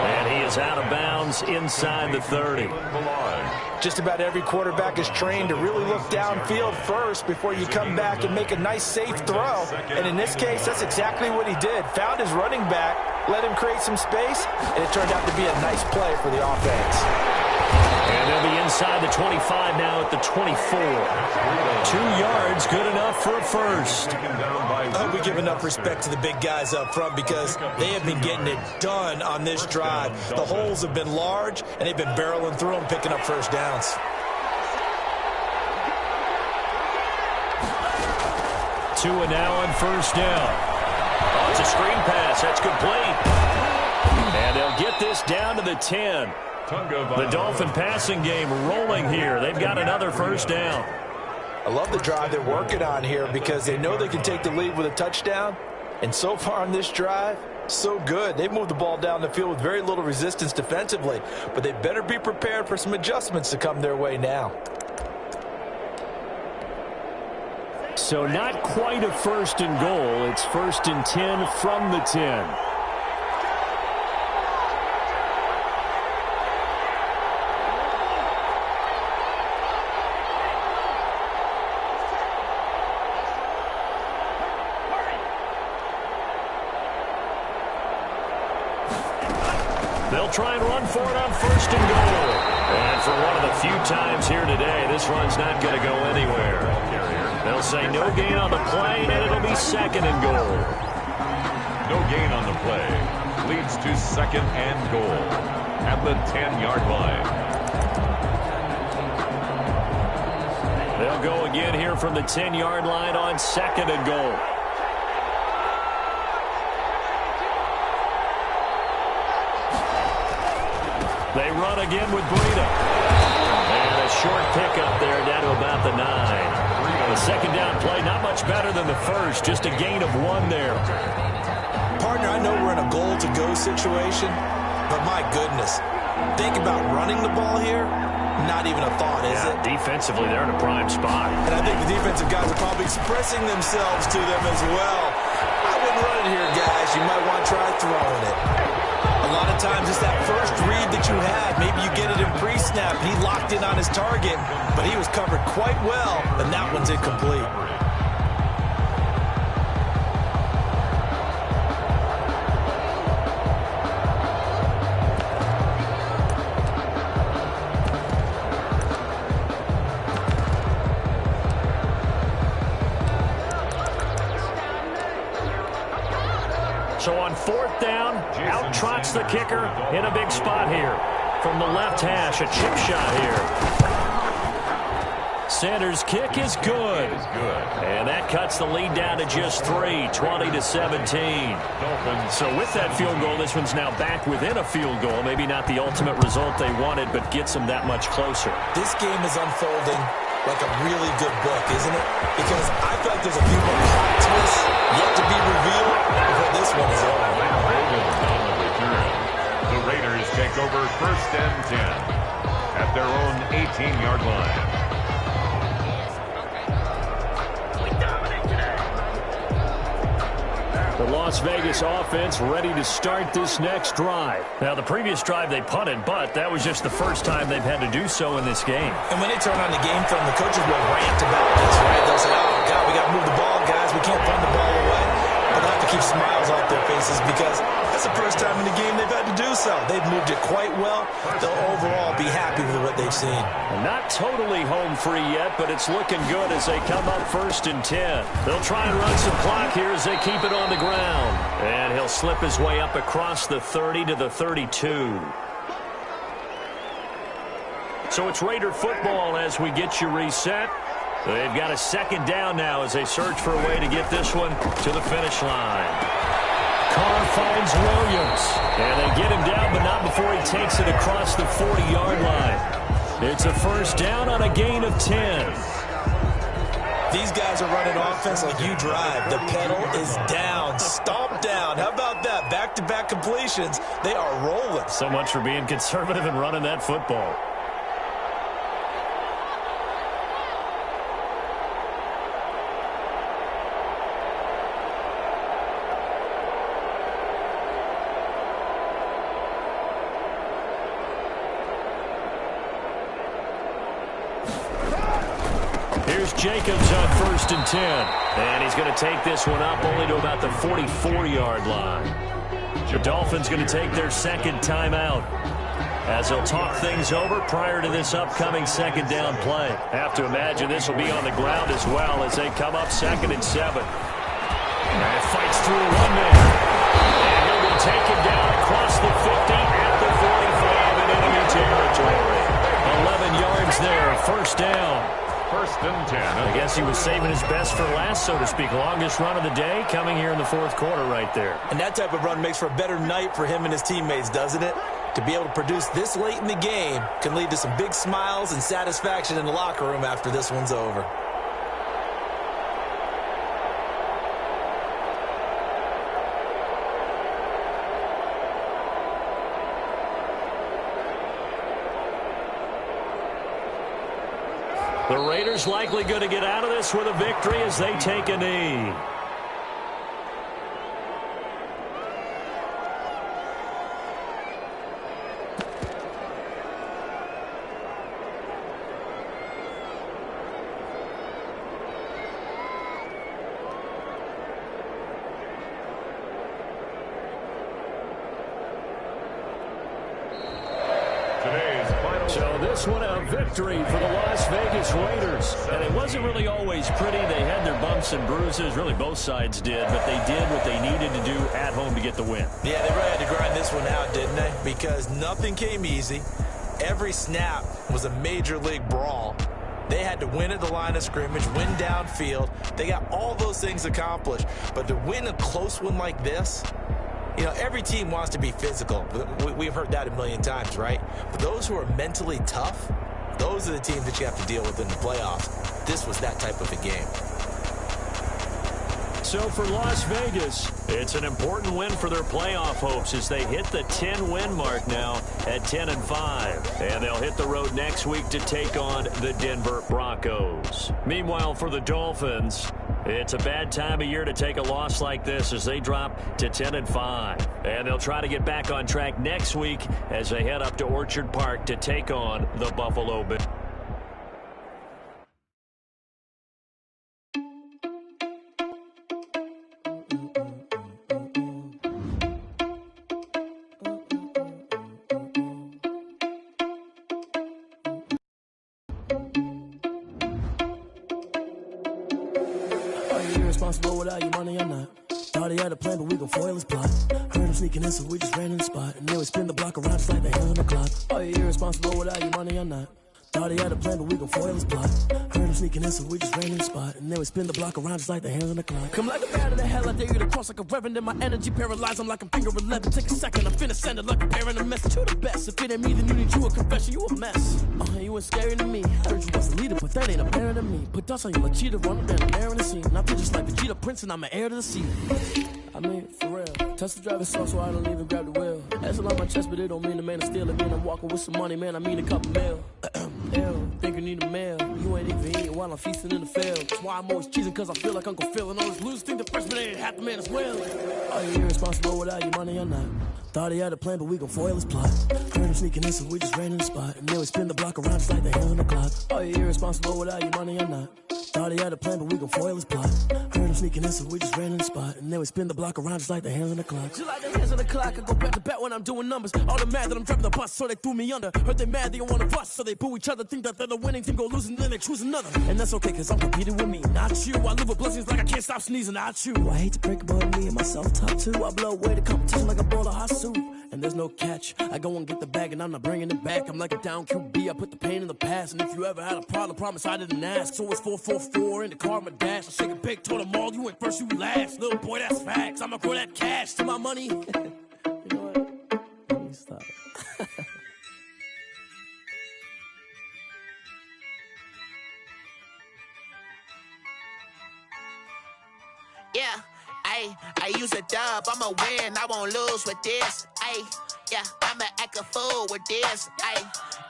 And he is out of bounds inside the 30. Just about every quarterback is trained to really look downfield first before you come back and make a nice, safe throw. And in this case, that's exactly what he did. Found his running back, let him create some space, and it turned out to be a nice play for the offense. And they'll be inside the 25 now at the 24. 2 yards, good enough for a first. I hope we give enough respect to the big guys up front because they have been getting it done on this drive. The holes have been large, and they've been barreling through them, picking up first downs. Tua now on 1st down. Oh, it's a screen pass. That's complete. And they'll get this down to the 10. The Dolphin passing game rolling here. They've got another 1st down. I love the drive they're working on here because they know they can take the lead with a touchdown. And so far on this drive, so good. They've moved the ball down the field with very little resistance defensively. But they better be prepared for some adjustments to come their way now. So not quite a 1st and goal. It's 1st and 10 from the 10. They'll try and run for it on 1st and goal. And for one of the few times here today, this run's not going to go anywhere. They'll say no gain on the play, and it'll be 2nd and goal. No gain on the play. Leads to 2nd and goal at the 10-yard line. They'll go again here from the 10-yard line on 2nd and goal. They run again with Breida. And a short pickup there down to about the 9. The 2nd down play, not much better than the first, just a gain of 1 there. Partner, I know we're in a goal-to-go situation, but my goodness, think about running the ball here. Not even a thought, is it? Defensively, they're in a prime spot. And I think the defensive guys are probably expressing themselves to them as well. I wouldn't run it here, guys. You might want to try throwing it. A lot of times it's that first read that you had. Maybe you get it in pre-snap. He locked in on his target, but he was covered quite well, and that one's incomplete. So on 4th down, out trots the kicker in a big spot here. From the left hash, a chip shot here. Sanders' kick is good. And that cuts the lead down to just 3, 20-17. So with that field goal, this one's now back within a field goal. Maybe not the ultimate result they wanted, but gets them that much closer. This game is unfolding like a really good book, isn't it? Because I feel like there's a few more plot twists yet to be revealed before this one is over. The Raiders take over 1st and 10 at their own 18-yard line. The Las Vegas offense ready to start this next drive. Now, the previous drive they punted, but that was just the first time they've had to do so in this game. And when they turn on the game film, the coaches will rant about this, right? They'll say, oh, God, we got to move the ball, guys. We can't punt the ball away. But they'll have to keep smiles off their faces because that's the first time in the game they've had to do so. They've moved it quite well. They'll overall be happy with what they've seen. Not totally home free yet, but it's looking good as they come up 1st and 10. They'll try and run some clock here as they keep it on the ground. And he'll slip his way up across the 30 to the 32. So it's Raider football as we get you reset. They've got a second down now as they search for a way to get this one to the finish line. Carr finds Williams. And they get him down, but not before he takes it across the 40-yard line. It's a first down on a gain of 10. These guys are running offense like you drive. The pedal is down, stomp down. How about that? Back-to-back completions. They are rolling. So much for being conservative and running that football. Here's Jacobs on 1st and 10. And he's going to take this one up only to about the 44-yard line. The Dolphins going to take their second timeout as they'll talk things over prior to this upcoming second down play. Have to imagine this will be on the ground as well as they come up 2nd and 7. And fights through one man. And he'll be taken down across the 50 at the 45 in enemy territory. 11 yards there, first down. 1st and 10. I guess he was saving his best for last, so to speak. Longest run of the day coming here in the 4th quarter right there. And that type of run makes for a better night for him and his teammates, doesn't it? To be able to produce this late in the game can lead to some big smiles and satisfaction in the locker room after this one's over. The Raiders likely going to get out of this with a victory as they take a knee. So this one a victory for the Las Vegas Raiders. And it wasn't really always pretty. They had their bumps and bruises. Really both sides did. But they did what they needed to do at home to get the win. Yeah, they really had to grind this one out, didn't they? Because nothing came easy. Every snap was a major league brawl. They had to win at the line of scrimmage, win downfield. They got all those things accomplished. But to win a close one like this, you know, every team wants to be physical. We've heard that a million times, right? But those who are mentally tough, those are the teams that you have to deal with in the playoffs. This was that type of a game. So for Las Vegas, it's an important win for their playoff hopes as they hit the 10-win mark now at 10-5. And they'll hit the road next week to take on the Denver Broncos. Meanwhile, for the Dolphins, it's a bad time of year to take a loss like this as they drop to 10-5. And they'll try to get back on track next week as they head up to Orchard Park to take on the Buffalo Bills. Responsible without your money or not. Thought he had a plan, but we gon' foil his plot. Heard him sneaking in, so we just ran in the spot. And then we spin the block around just like the hands on the clock. Are you irresponsible without your money or not? Thought he had a plan, but we gon' foil his plot. Heard him sneaking in, so we just ran in the spot. And then we spin the block around just like the hands on the clock. Come like a bat of the hell, I dare you to cross like a reverend. And my energy paralyzed, I'm like a finger 11. Take a second, I'm finna send it like a parent a message to the best. If it ain't me, then you need you a confession, you a mess. You ain't scary to me. Heard you was a leader, but that ain't apparent to me. Put dust on you like cheetah, run down the air in the scene. I feel just like Vegeta Prince, and I'm an heir to the sea. I mean, for real. Touch the driver's sauce, so I don't even grab the wheel. That's on my chest, but it don't mean the man is stealing. Man, I'm walking with some money, man, I mean a couple mil. Ew, think you need a meal. You ain't even eating while I'm feasting in the field. That's why I'm always cheesing, cause I feel like Uncle Phil. And all those losers think the freshman ain't half the man as well. Are you irresponsible without your money or not? Thought he had a plan, but we gon' foil his plot. Heard him sneaking in, so we just ran in the spot. And then we spin the block around just like the hands on the clock. Are you irresponsible without your money or not? Thought he had a plan, but we gon' foil his plot. Heard him sneaking in, so we just ran in the spot. And then we spin the block around just like the hands on the clock. Just like the hands on the clock, I go back to back when I'm doing numbers. All the mad that I'm driving the bus, so they threw me under. Heard they mad, they don't wanna bust, so they boo each other. Think that they're the winning team, go losing, then they choose another. And that's okay, cause I'm competing with me, not you. I live with blessings like I can't stop sneezing, not you. I hate to break it, but me and myself top too. I blow away the competition like a bowl of hot soup. And and there's no catch. I go and get the bag and I'm not bringing it back. I'm like a down QB, I put the pain in the past. And if you ever had a problem, promise I didn't ask. So it's 444 in the car, my dash. I shake a big, told them all, you went first, you last. Little boy, that's facts. I'ma grow that cash to my money. You know what? Let me stop. Yeah, I use a dub, I'ma win, I won't lose with this. Yeah, I'ma act a fool with this.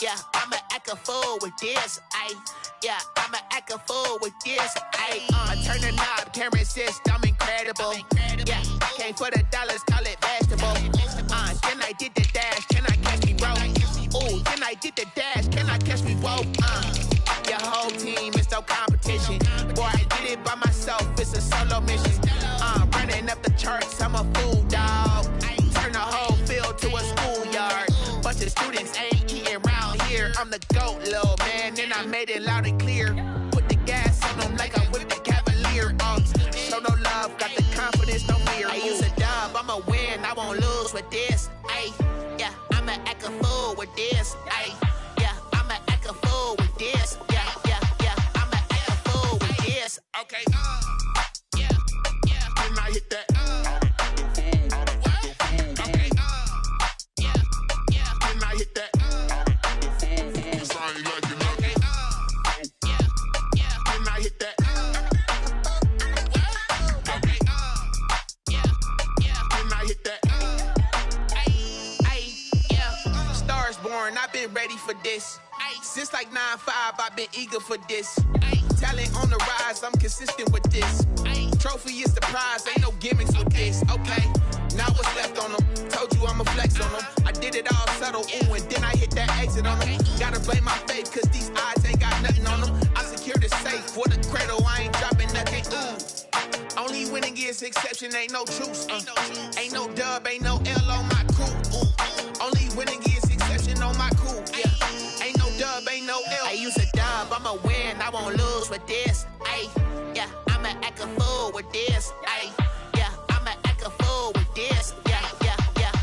Yeah, I'ma act a fool with this. Yeah, I'ma act a fool with this. I turn the knob, camera assist, I'm incredible. Yeah, came for the dollars, call it vegetable. Then I did the dash, can I catch me, bro? Ooh, then I did the dash, can I catch me, whoa? Your whole team is no competition. Boy, I did it by myself, it's a solo mission. Running up the charts, I'm a fool, dog. Turn the whole field to a schoolyard. Bunch of students ain't eating round here. I'm the GOAT, little man, and I made it loud and clear. Put the gas on them like I'm with the Cavalier. Show no love, got the confidence, no fear. I use a dub, I'ma win, I won't lose with this. Yeah, I'ma act a fool with this. Yeah, I'ma act a fool with this. Yeah, I'ma act a fool with this. Okay, yeah, then I hit that. Okay, yeah, then I hit that. Sorry, like you know. Okay, yeah, then I hit that. Okay, yeah, then I hit that. Yeah, stars born, I've been ready for this. Since like 9-5, I've been eager for this. Talent on the rise, I'm consistent with this. Trophy is the prize, ain't no gimmicks with this. Okay, now what's left on them? Told you I'ma flex on them. I did it all subtle, ooh, and then I hit that exit on them. Gotta blame my faith, cause these eyes ain't got nothing on them. I secured the safe for the cradle, I ain't dropping nothing, ooh. Only winning is exception, ain't no truce. Ain't no dub, ain't no L on my crew. Only winning is exception on my crew. Yeah, ain't no dub, ain't no L. I use a dub, I'ma win, I won't lose with this. Yeah, I'ma act a fool with this. Yeah, I'ma act a fool with this. Yeah,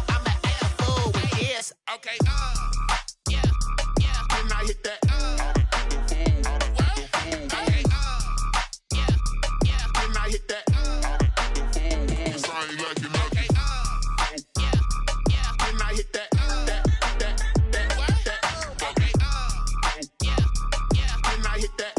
I'ma act a fool with this. Okay, yeah, then I hit that. Okay, yeah, then I hit that. Sorry, like you know. Okay, yeah, then I hit that. Okay, yeah, then I hit that.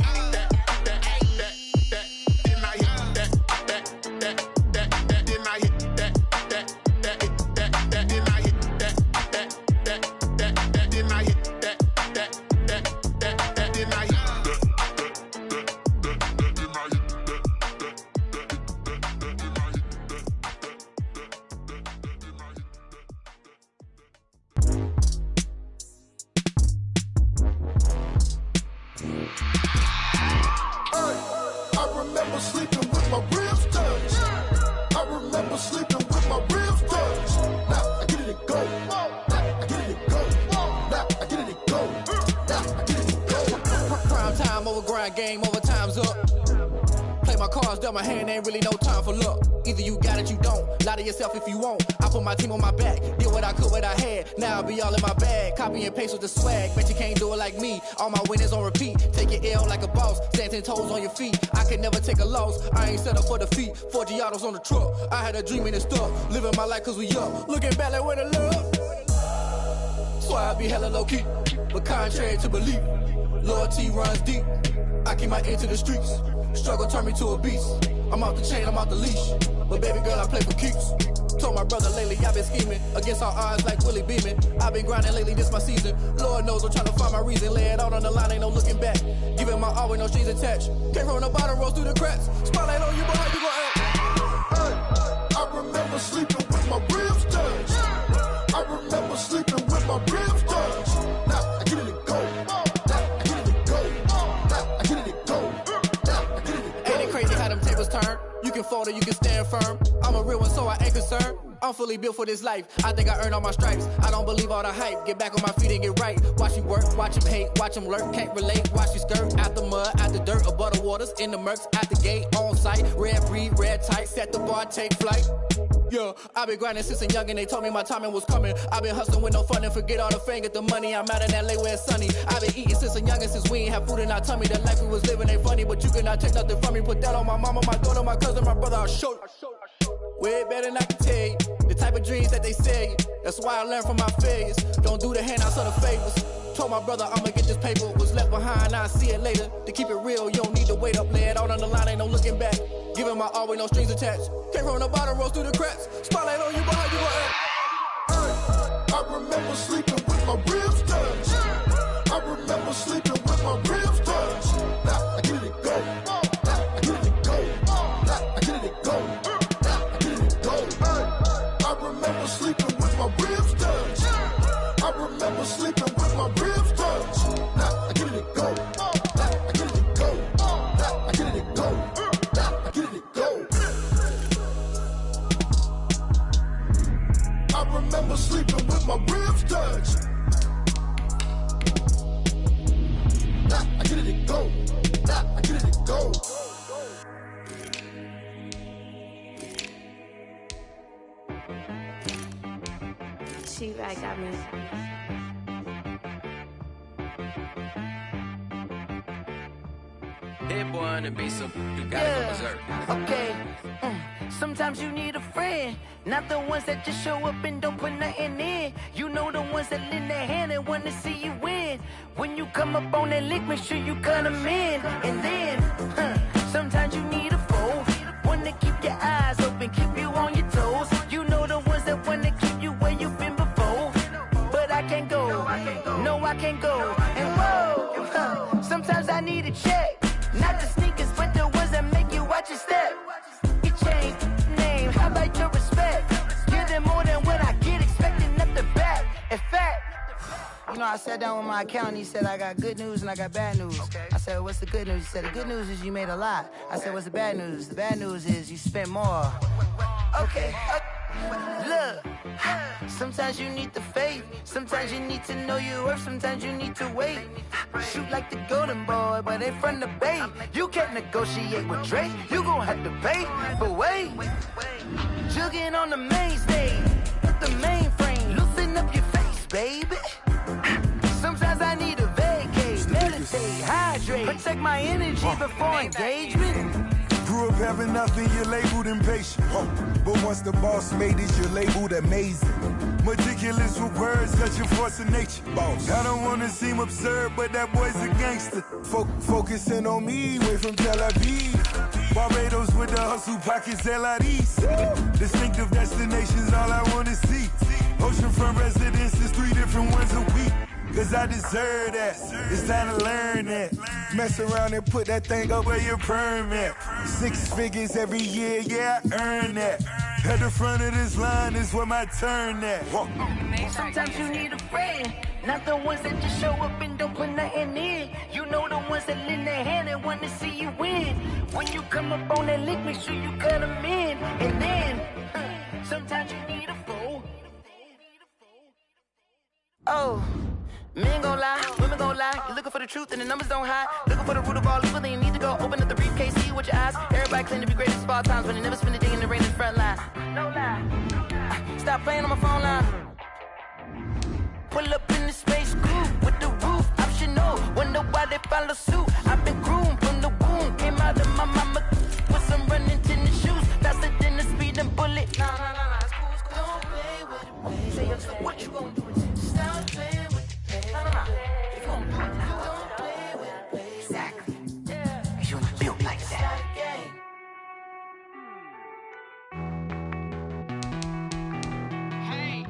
Game over, time's up. Play my cards, dealt my hand, ain't really no time for luck. Either you got it, you don't. Lie to yourself if you won't. I put my team on my back, did what I could, what I had. Now I'll be all in my bag, copy and paste with the swag. Bet you can't do it like me. All my winners on repeat. Take your L like a boss, stand 10 toes on your feet. I can never take a loss, I ain't set up for defeat. 4 Giottos on the truck, I had a dream and it's stuck. Living my life cause we up, looking back like where the love. So I be hella low key, but contrary to belief, loyalty runs deep. I keep my ear to the streets. Struggle turned me to a beast. I'm out the chain, I'm out the leash. But baby girl, I play for keeps. Told my brother lately, I've been scheming against all odds like Willie Beeman. I've been grinding lately, this my season. Lord knows I'm trying to find my reason. Lay it out on the line, ain't no looking back. Giving my all with no strings attached. Came from the bottom, rose through the cracks. Spotlight on you, but how you gon' act? Hey, I remember sleeping with my ribs touched. I remember sleeping with my ribs touched. Now I get it to go. tables turn. You can fold or you can stand firm. I'm a real one, so I ain't concerned. I'm fully built for this life. I think I earned all my stripes. I don't believe all the hype. Get back on my feet and get right. Watch you work, watch him hate, watch him lurk. Can't relate, watch you skirt. Out the mud, out the dirt, above the waters, in the murks, out the gate, on site. Red breed, red tight, set the bar, take flight. Yeah, I been grinding since a young and they told me my timing was coming. I been hustling with no fun and forget all the fame, get the money. I'm out in LA where it's sunny. I been eating since a young and since we ain't have food in our tummy. The life we was living ain't funny, but you cannot take nothing from me. Put that on my mama, my daughter, my cousin, my brother, I'll show you. Way better than I can tell you. The type of dreams that they sell you. That's why I learned from my failures. Don't do the handouts or the favors. Told my brother I'ma get this paper. Was left behind, I'll see it later. To keep it real, you don't need to wait up. Lay it out on the line, ain't no looking back. Giving my all with no strings attached. Came from the bottom, rose through the cracks. Spotlight on you, but how you gon' act? I remember sleeping with my ribs touched. I remember sleeping with my ribs touched. Now I get it go. Now I get it go. Now I get it go. Now I get it go. I remember sleeping with my ribs touched. I remember sleeping with my ribs touched. Now I get it go. Now I get it go. Now I get it go. Now I get it go. I remember sleeping with my ribs touched. Now I get it go. Now I get it go. She right got me. Hit boy on the beat, so you gotta go berserk. Okay. Sometimes you need a friend, not the ones that just show up and don't put nothing in. You know the ones that lend their hand and wanna see you win. When you come up on that lick, make sure you cut them in. And then, sometimes you need a foe, one to keep your eyes open, keep you on your toes. You know the ones that wanna keep you where you've been before. But I can't go, no I can't go. And whoa, sometimes I need a check. Not the sneakers, but the ones that make you watch your step. You change name, how about your respect? Give them more than what I get, expecting nothing back. In fact, you know, I sat down with my accountant, he said, I got good news and I got bad news. Okay. I said, what's the good news? He said, the good news is you made a lot. I said, what's the bad news? The bad news is you spent more. Okay. Look, sometimes you need the faith, sometimes you need to know your worth, sometimes you need to wait. Shoot like the golden boy, but they from the bay. You can't negotiate with Drake, you gon' have to pay. But wait, jugging on the main stage, the mainframe, loosen up your face, baby. Sometimes I need a vacate, meditate, hydrate, protect my energy before engagement. Grew up having nothing, you're labeled impatient. But once the boss made it, you're labeled amazing. Meticulous with words, such a force of nature. Boss. I don't wanna seem absurd, but that boy's a gangster. Focusing on me, way from Tel Aviv. Barbados with the hustle pockets, LIDs. Distinctive destinations, all I wanna see. Oceanfront residences, 3 different ones a week. Cause I deserve that, it's time to learn that. Mess around and put that thing up where your permit. 6 figures every year, yeah, I earn that. At the front of this line is where my turn at. Sometimes you need a friend, not the ones that just show up and don't put nothing in. You know the ones that lend their hand and want to see you win. When you come up on that lick, make sure you cut them in. And then, sometimes you need a foe. Oh. Men gon' lie, women gon' lie. You're looking for the truth and the numbers don't hide. Looking for the root of all evil, then you need to go open up the briefcase, see with your eyes. Everybody claim to be greatest of all times, but they never spend a day in the rain in the front line. No lie. Stop playing on my phone line. Pull up in the space coupe with the roof optional. Wonder why they follow suit. I've been groomed from the womb. Came out of my mama with some running tennis shoes. Faster than the speeding bullet. Nah, it's cool, it's cool. Don't play with it, baby. Say what you gon' do? Stop playing with it. If you gon' do it, don't play with it, baby. Exactly. Yeah. You ain't built like that. Hey.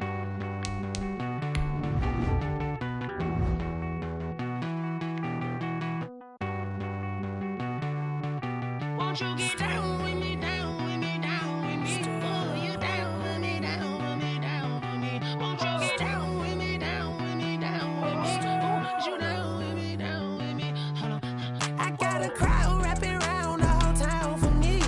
Won't you get down with me, down with me, down with me? Oh, you down with me, down with me, down with me. Won't you get down with me, down with me, down with me? Oh, you down with me, down with me. Hold on. I got a crowd wrapping around the whole town for me.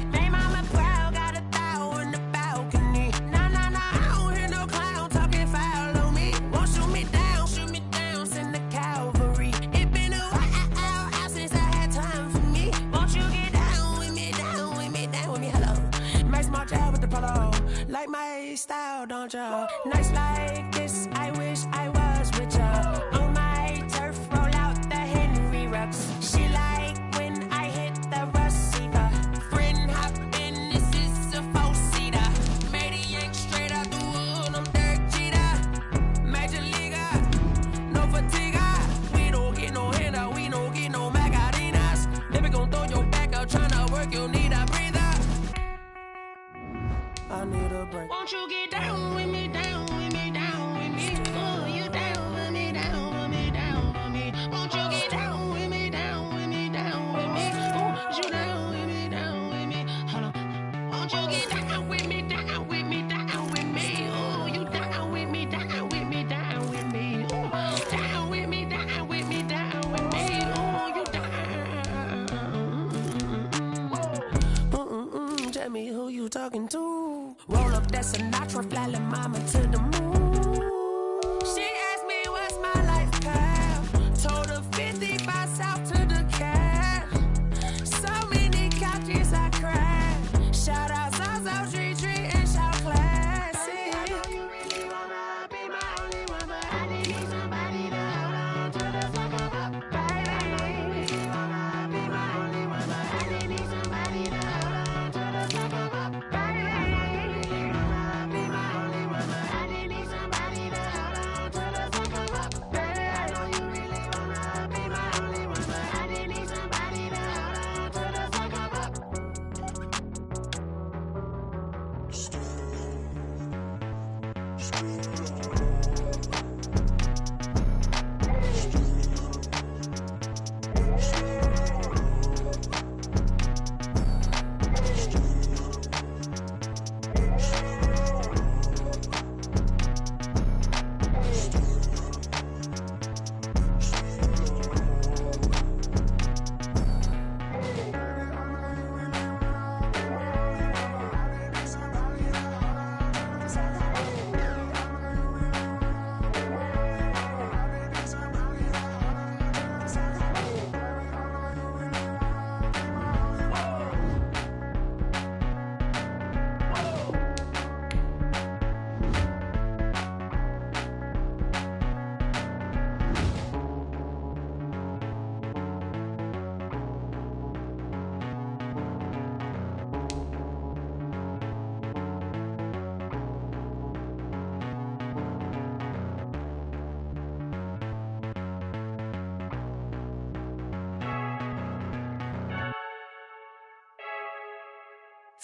polo. Like my style, don't ya? Nights like this, I wish I was with ya. On my turf, roll out the Henry Rux. She like when I hit the receiver. Friend hop in, this is a four-seater. Made a yank straight out the wood, I'm Derek Jeter. Major leaguer, no fatigue. We don't get no handout, we don't get no Macarinas. Never gon' throw your back out, tryna work, you'll need a breather. I need a break. Won't you get down with me, down with me, down with me? Oh, you down with me, down with me, down with me. Won't you get down with me, down with me, down with me? Oh, you down with me, down with me? Hold on. Won't you get down with me, down with me, down with me? Oh, you down with me, down with me, down with me? Oh, down with me, down with me, down with me? Oh, you down. Tell me who you talking to. Roll up that Sinatra, fly la mama to the moon. She asked me what's my life path. Told her 55 south to the cab. So many couches I cried. Shout out South Tree and shout classy. I know you really wanna be my only one, but I need somebody to hold on to the fuck up, baby. I know you really wanna be my only one, but I need somebody to hold on to the fuck up, baby. I know you really wanna be my only one, but I need somebody to hold on to the fuck up, baby. I know you really wanna be my only one, but I need somebody to hold on to the fuck up.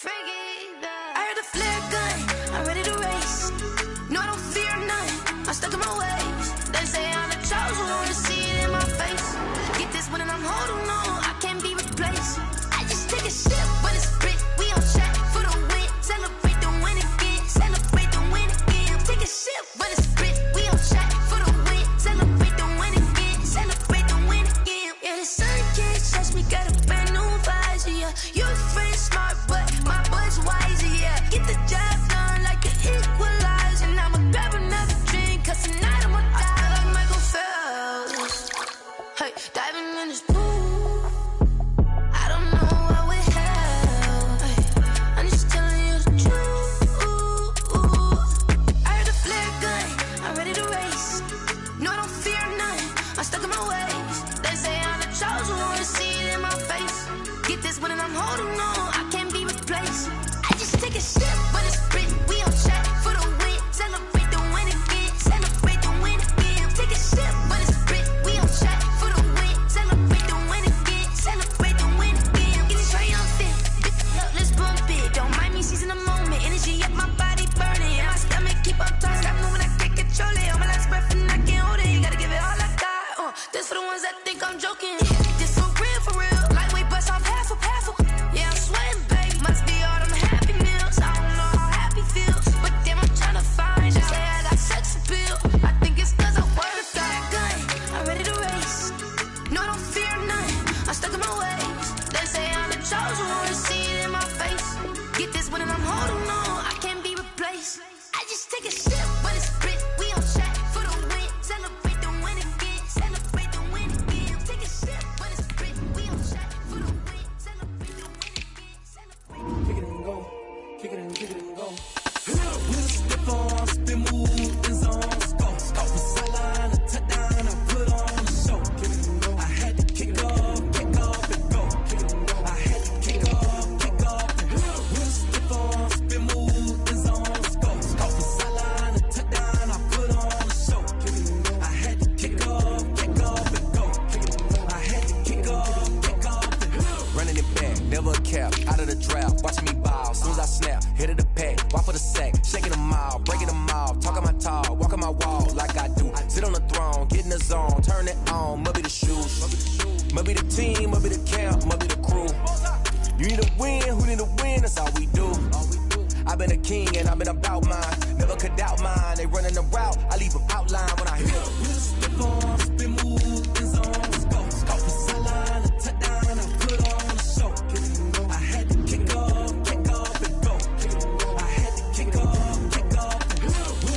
I heard the flare gun, I'm ready to race. No, I don't fear nothing, I'm stuck in my ways. They say I'm the chosen one, see it in my face. Get this one and I'm holding on, I can't be replaced. I just take a sip, but it's split, we on track for the win. Celebrate the win again, celebrate the win again. Take a sip, but it's split, we on track for the win. Celebrate the win again, celebrate the win again. Yeah, the sun can't touch me, got a brand new visor, yeah. Your friend smart, but my boy's wiser, yeah. Get the job done like the equalizer. And I'ma grab another drink, cause tonight I'ma die like Michael Phelps. Hey, diving in this pool, I don't know what we have. Hey, I'm just telling you the truth. I heard the flare gun, I'm ready to race. No, I don't fear nothing, I'm stuck in my ways. They say I'm the chosen one, see it in my face. Get this one and I'm holding on, I can't be replaced. I just take a sip, but it's split, out of the drought, watching me ball. Soon as I snap, hit of the pack, walk for the sack, shaking them all, breaking them off, talking my talk, walking my wall like I do. Sit on the throne, get in the zone, turn it on, must be the shoes, must be the team, must be the camp, must be the crew. You need a win, who need a win, that's all we do. I've been a king and I've been about mine, never could doubt mine. They running the route, I leave them outline when I hit them. Spin on, spin move, in zone, scope, scope, sideline, a touchdown, I put on a show. I had to kick off and go. I had to kick off and go.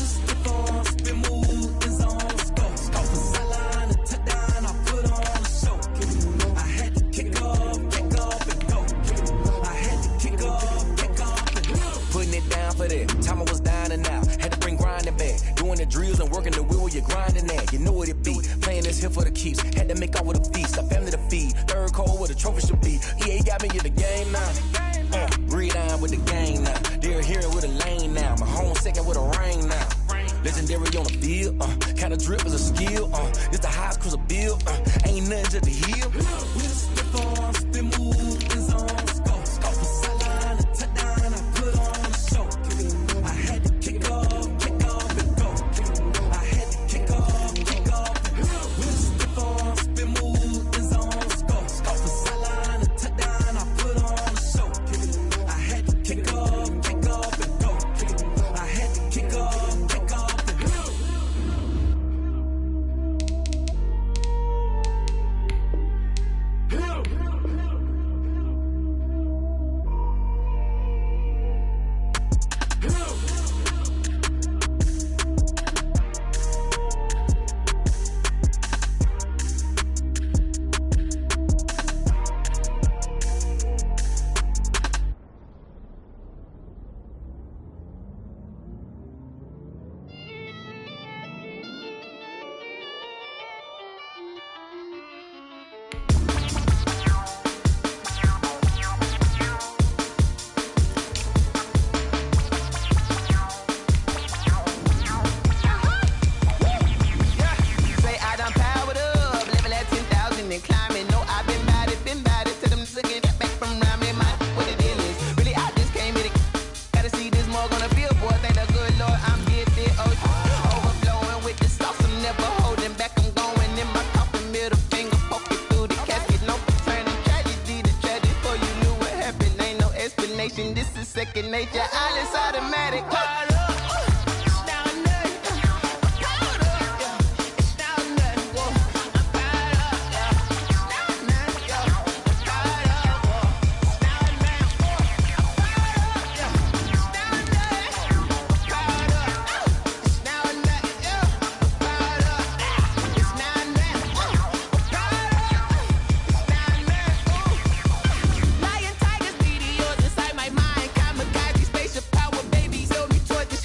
Spin on, spin move, in zone, scope, scope, sideline, a touchdown, I put on a show. I had to kick off and go. I had to kick off and go. Putting it down for that. Time I was down and out. Had to bring grinding back. Doing the drills and working the wheel where you're grinding at. You know what it be. Playing this here for the keeps. Had to make out with a feast. A family to feed. Third cold where the trophy should be. EA got me in the game now. Read on with the game now. They're hearing with a lane now. My home second with a rain now. Legendary on the field. Kind of drip is a skill. It's the highest cruiser bill. Ain't nothing just to heal. Spin on, spin move, in zone, scope, scope, sideline, a touchdown, I put on a show. I had to kick off and go. I had to kick off and go. Spin on, spin move, in zone, scope, scope, sideline, a touchdown, I put on a show. I had to kick off and go. I had to kick off and go. This is second nature, all is automatic. Lion, tigers, meteors inside my mind. Kamikaze, spaceship power, baby, sold me toward the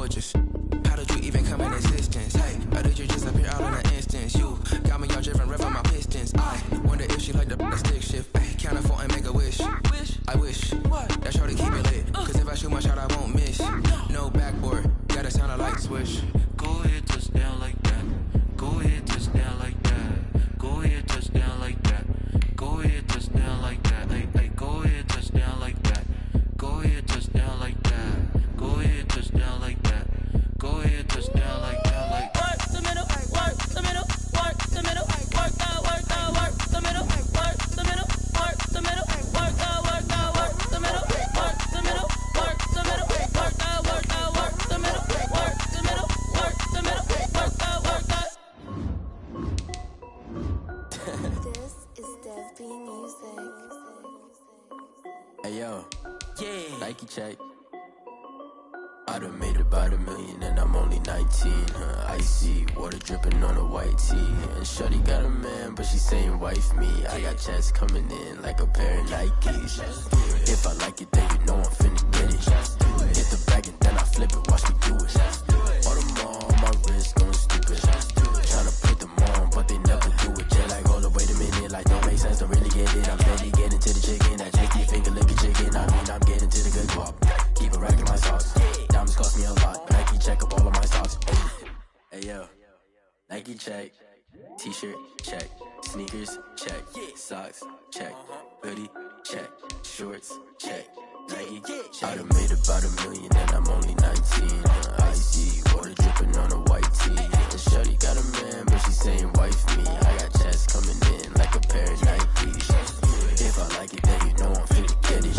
gorgeous. How did you even come in existence? Hey, or did you just appear out in an instance? You got me all driven, revving my pistons. I wonder if she like the stick shift. Hey, count her 4 and make a wish. I wish that shorty keep it lit. Cause if I shoot my shot, I won't miss. No backboard, gotta sound a light switch. Go ahead, touch down like that. Go ahead, touch down like that. Go ahead, touch down like that. Go ahead, touch down like that. Hey, hey, go ahead, touch down like that. Go ahead, touch down like that. Go ahead, touch down like that. Go ahead, touch down like that. Like work the middle, work the middle, work the middle, work that, work the middle, work the middle, work the middle, work that, work the middle, work the middle, work the middle, work that, work the middle, work the middle, work the middle, work that, work that. This is Dev B Music. Hey yo, Nike check. I done made about $1 million and I'm only 19. Icy water dripping on a white tee. And shorty got a man, but she saying wife me. I got checks coming in like a pair of Nikes. If I like it, then you know I'm finna get it. Hit the bag and then I flip it, watch me do it. All them on my wrist going stupid. Tryna put them on, but they never do it. Just like, hold up, wait a minute, like don't make sense, don't really get it. I'm steady getting to the chicken, that chicky finger licking chicken. I mean, I'm getting to the good guap. Keep it racking my sauce. Diamonds cost me a lot. Nike check up all of my stocks. Hey yo, Nike check. T-shirt check. Sneakers check. Socks check. Hoodie check. Shorts check. Nike I done made about $1 million and I'm only 19. Icy water dripping on a white tee. And shorty got a man, but she saying wife me. I got checks coming in like a pair of Nikes. If I like it, then you know I'm finna get it.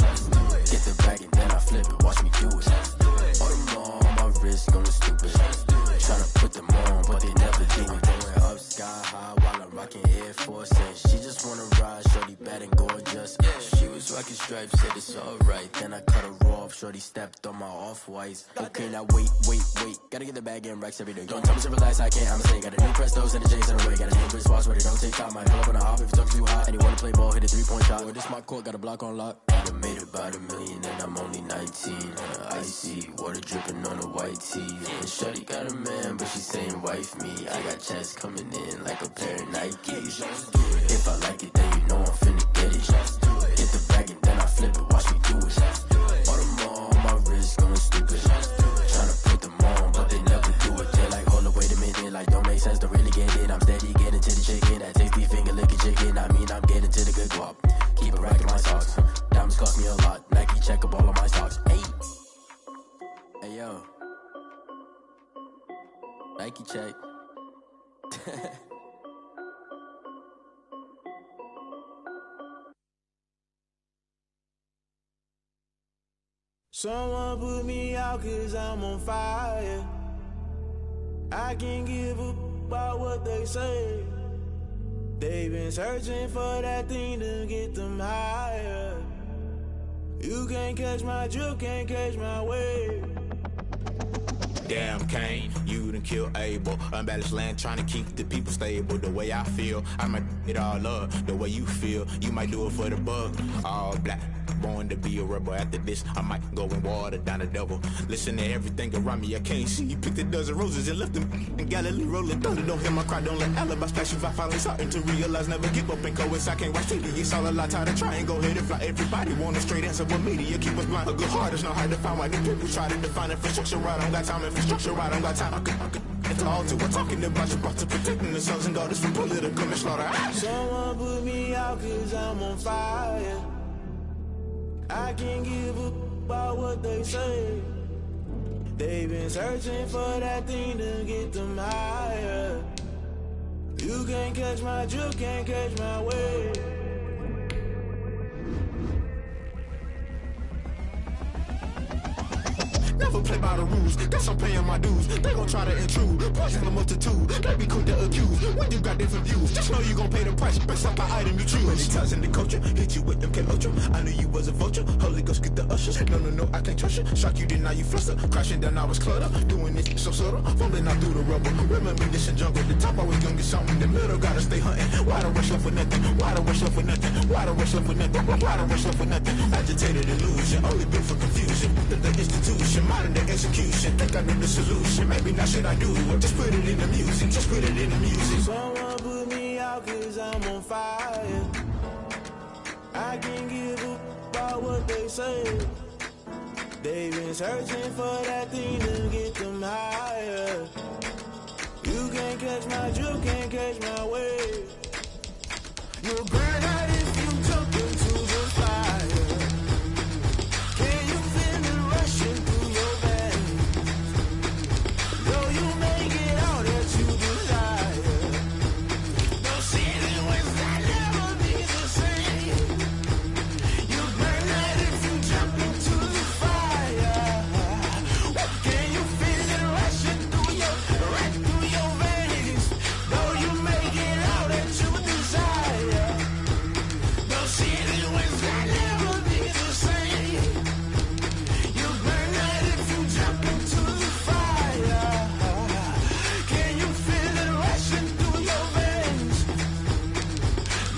Get the bag and then I flip it, watch me do it. All them on my wrist going stupid. Tryna put them on, but they never do it. Going up sky high while I'm rocking Air Force. And she just wanna ride, shorty bad and gorgeous. She was rocking stripes, said it's alright. Then I cut her off, shorty stepped on my off-whites. Okay, now wait. Gotta get the bag and racks every day. Don't tell me to relax, I can't, I'ma say. Got a new Prestos and the J's in the way. Got a new Chris Foss, but it don't take time. I pull up on the hop if it talks too hot. And you wanna play ball, hit a 3-point shot. Or this my court, got a block on lock. I done made about $1 million and I'm only 19. Icy water dripping on a white tee. And shorty got a man, but she saying wife me. I got checks coming in like a pair of Nikes. If I like it, then you know I'm finna get it. Hit the bag and then I flip it, watch me do it. All them on my wrist going stupid. Tryna put them on, but they never do it. They're like, hold up, wait a minute, like don't make sense, don't really get it. I'm steady getting to the chicken, that tasty finger licking chicken. I mean, I'm getting to the good guap. Keep it racking my socks. Diamonds cost me a lot. Nike check up all of my stocks. Hey yo, Nike check. Someone put me out cause I'm on fire. I can't give up about what they say. They've been searching for that thing to get them higher. You can't catch my drift, can't catch my wave. Damn, Kane, you done killed Abel. Unbalanced land, trying to keep the people stable. The way I feel, I might it all up. The way you feel, you might do it for the buck. All black, born to be a rebel. After this, I might go and water down the devil. Listen to everything around me, I can't see. Picked a dozen roses and left them in Galilee rolling thunder. Don't hear my cry, don't let alibis pass you. I finally starting to realize, never give up and coincide. Can't watch TV, it's all a lot. Tired of trying, go ahead and fly. Everybody want a straight answer, but media keep us blind. A good heart is not hard to find. Why the people try to define infrastructure right? I don't got time, infrastructure right, I don't got time. I could it's all to. We're talking about you, brought to protecting the sons and daughters from political and slaughter. Someone put me out cause I'm on fire. I can't give up about what they say. They've been searching for that thing to get them higher. You can't catch my drift, can't catch my wave. Never play by the rules, guess I'm paying my dues. They gon' try to intrude, poison the multitude. They be quick to accuse, when you got different views. Just know you gon' pay the price, based off the item you choose. Many times in the culture, hit you with them K-Ultra. I knew you was a vulture, Holy Ghost get the ushers. No, I can't trust you. Shock you, then now you fluster. Crashing down, I was cluttered. Doing this so subtle, falling out through the rubble. Remember this in jungle, the top always gonna get something. The middle gotta stay hunting. Why the rush left for nothing? Why the rush left for nothing? Why the rush left for nothing? Why the rush left for nothing? Agitated illusion, only built for confusion. The institution. mind in the execution. Think I know the solution. Maybe not should I do it. Just put it in the music. Just put it in the music. Someone put me out 'cause I'm on fire. I can't give up about what they say. They've been searching for that thing to get them higher. You can't catch my drift, can't catch my wave. You'll burn out if you jump into the fire. Can you feel it rushing through your veins? Though you may get all that you desire. No ceiling wins, I'll never be the same. You'll burn out if you jump into the fire. Can you feel it rushing through your veins? Though you may get all that you desire. No ceiling wins, I'll never be the same. You'll burn out if you jump into the fire. Can you feel it rushing through your veins?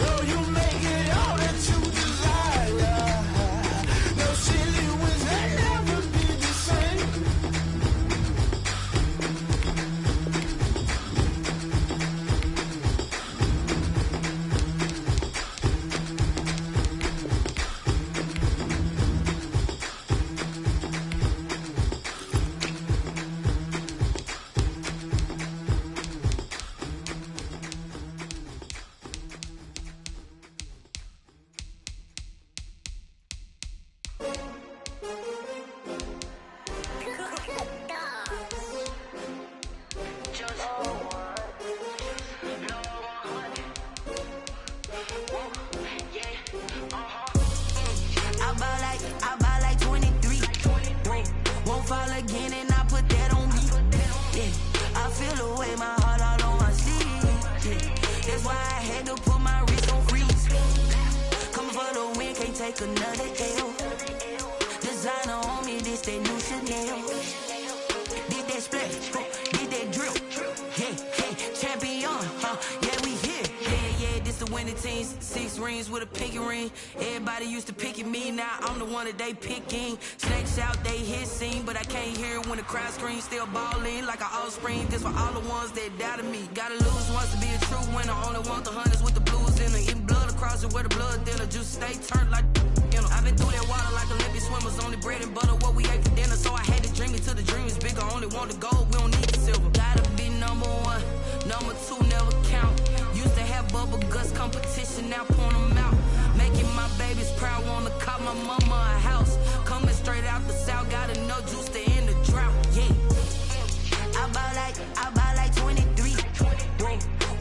Though you may get all that you desire. No ceiling wins, I'll never be the same. I buy like 23. Won't fall again and I put that on me. Yeah, I feel the way my heart all on my sleeve. Yeah, that's why I had to put my wrist on freeze. Coming for the win, can't take another L. Designer on me, this that new Chanel. Did that splash, did that drill. Yeah, champion, yeah, we here. Yeah, this the winning team. 6 rings with a pinky ring. Everybody used to picking me, now I'm the one that they picking. Snakes out, they hit scene, but I can't hear it when the crowd screams. Still balling like an offspring. This for all the ones that doubted me. Gotta lose once to be a true winner. Only want the hunters with the blues in them. Eating blood across it where the blood thinner. Just stay turned like I've been through that water like Olympic swimmers. Only bread and butter, what we ate for dinner. So I had to dream it till the dream is bigger. Only want the gold, we don't need the silver. Gotta be number 1, number 2 never count. Used to have bubble guts competition, now point them out. Making my babies proud, wanna call my mama a house. Coming straight out the south, got enough juice to end the drought. Yeah, I buy like 23.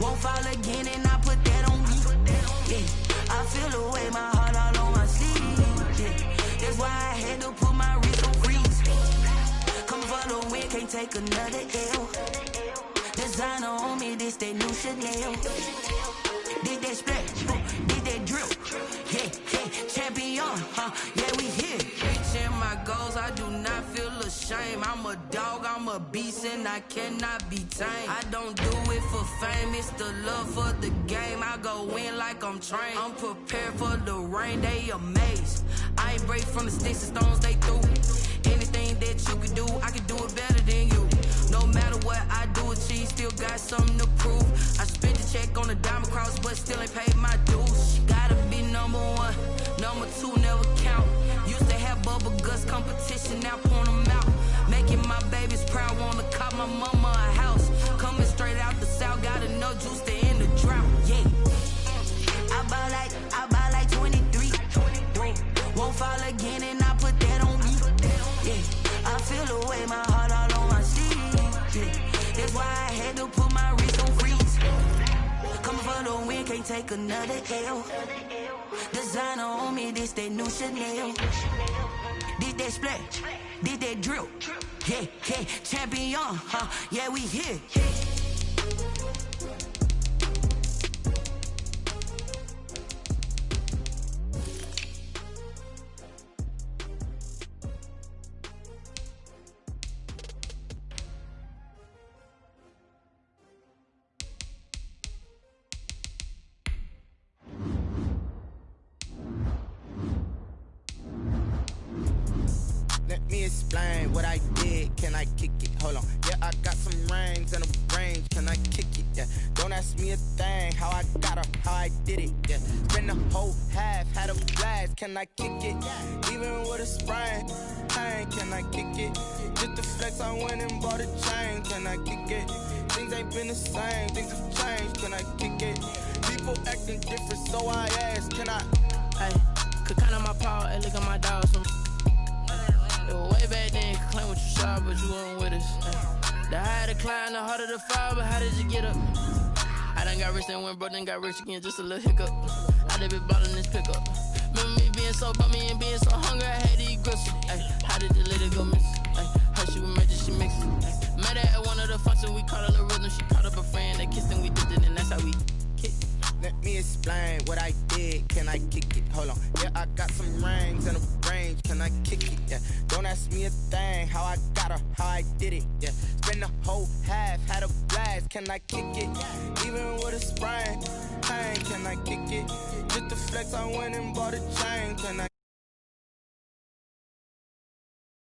Won't fall again and I put that on me. Yeah, I feel the way my heart all on my sleeve. Yeah, that's why I had to put my wrist on freeze. Coming for the win, can't take another L. Designer on me, this that new Chanel. Did that splash, did that drill. Yeah, champion, yeah, we here. Reaching my goals, I do not feel ashamed. I'm a dog, I'm a beast, and I cannot be tamed. I don't do it for fame, it's the love for the game. I go in like I'm trained. I'm prepared for the rain, they amazed. I ain't break from the sticks and stones they threw. Anything that you can do, I can do it better than you. No matter what I do, achieve, still got something to prove. I spent the check on the diamond cross, but still ain't paid my dues. Gotta be number 1, number 2 never count. Used to have bubble guts competition, now point them out. Making my babies proud, wanna call my mama a house. Coming straight out the south, got enough juice to end the drought. Yeah, I buy like 23. Won't fall again and I put that on me. Yeah, I feel the way my heart all on my sleeve. Yeah, that's why I had to put my wrist on freeze. Coming for the win, can't take another L. Designer on me, this that new Chanel. Did that splash, did that drill. Yeah, champion, yeah, we here. explain what I did. Can I kick it? Hold on. Yeah, I got some rings and a range. Can I kick it? Yeah. Don't ask me a thing. How I got her, how I did it. Yeah. Spend the whole half, had a blast. Can I kick it? Even with a sprain. Pain, can I kick it? Just the flex, I went and bought a chain. Can I kick it? Things ain't been the same. Things have changed. Can I kick it? People acting different, so I ask. Can I? Hey, could count on my paw and look at my dogs. It was way back then, could claim what you saw, but you weren't with us. The higher the climb, the harder the fall, but how did you get up? I done got rich and went broke, then got rich again, just a little hiccup. I done been ballin' this pickup. Remember me being so bummy and being so hungry, I had to eat gristle. Ay, how did the lady go miss? Ay, her she was magic, she mixed it. Ay, met her at one of the functions, we caught a little rhythm, she caught up a friend, they kissed and we did it, and that's how we kicked. Let me explain what I did. Can I kick it? Hold on. Yeah, I got some rings and a range. Can I kick it? Yeah. Don't ask me a thing. How I got her, how I did it. Yeah. Spend the whole half, had a blast. Can I kick it? Even with a sprain. Pain, can I kick it? Just the flex, I went and bought a chain. Can I?